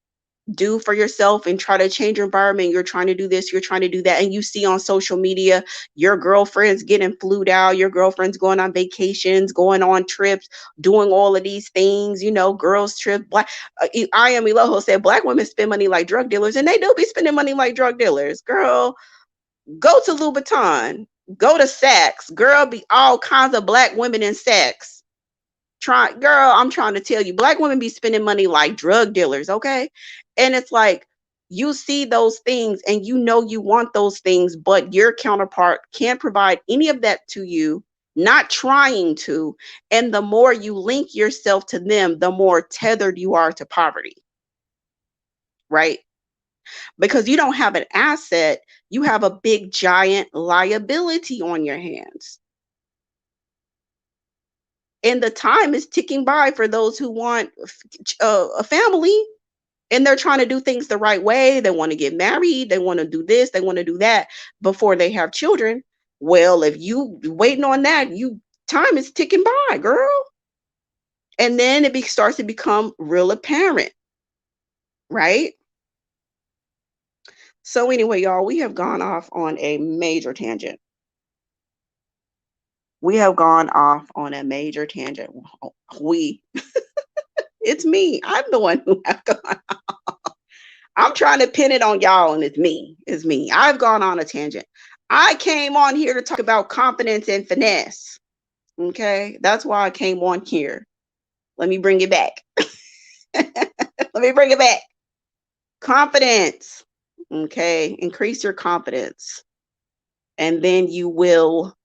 do for yourself and try to change your environment. You're trying to do this, you're trying to do that. And you see on social media your girlfriends getting flued out, your girlfriends going on vacations, going on trips, doing all of these things, girls trip. I am Eloho said black women spend money like drug dealers, and they do be spending money like drug dealers. Girl, go to Louboutin, go to Saks. Girl, be all kinds of black women in Saks. Girl, I'm trying to tell you, black women be spending money like drug dealers, okay? And it's like, you see those things and you want those things, but your counterpart can't provide any of that to you, not trying to. And the more you link yourself to them, the more tethered you are to poverty, right? Because you don't have an asset, you have a big giant liability on your hands. And the time is ticking by for those who want a family, and they're trying to do things the right way. They want to get married, they want to do this, they want to do that before they have children. Well, if you waiting on that, you time is ticking by, girl. And then it starts to become real apparent, right? So anyway, y'all, we have gone off on a major tangent. We have gone off on a major tangent. We, it's me. I'm the one who have gone. I'm trying to pin it on y'all, and it's me. It's me. I've gone on a tangent. I came on here to talk about confidence and finesse. Okay. That's why I came on here. Let me bring it back. Let me bring it back. Confidence. Okay. Increase your confidence. And then you will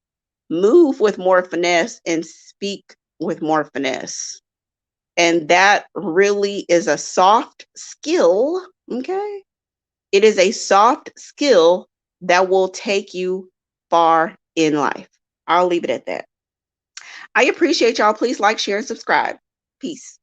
move with more finesse and speak with more finesse. And that really is a soft skill. Okay. It is a soft skill that will take you far in life. I'll leave it at that. I appreciate y'all. Please like, share, and subscribe. Peace.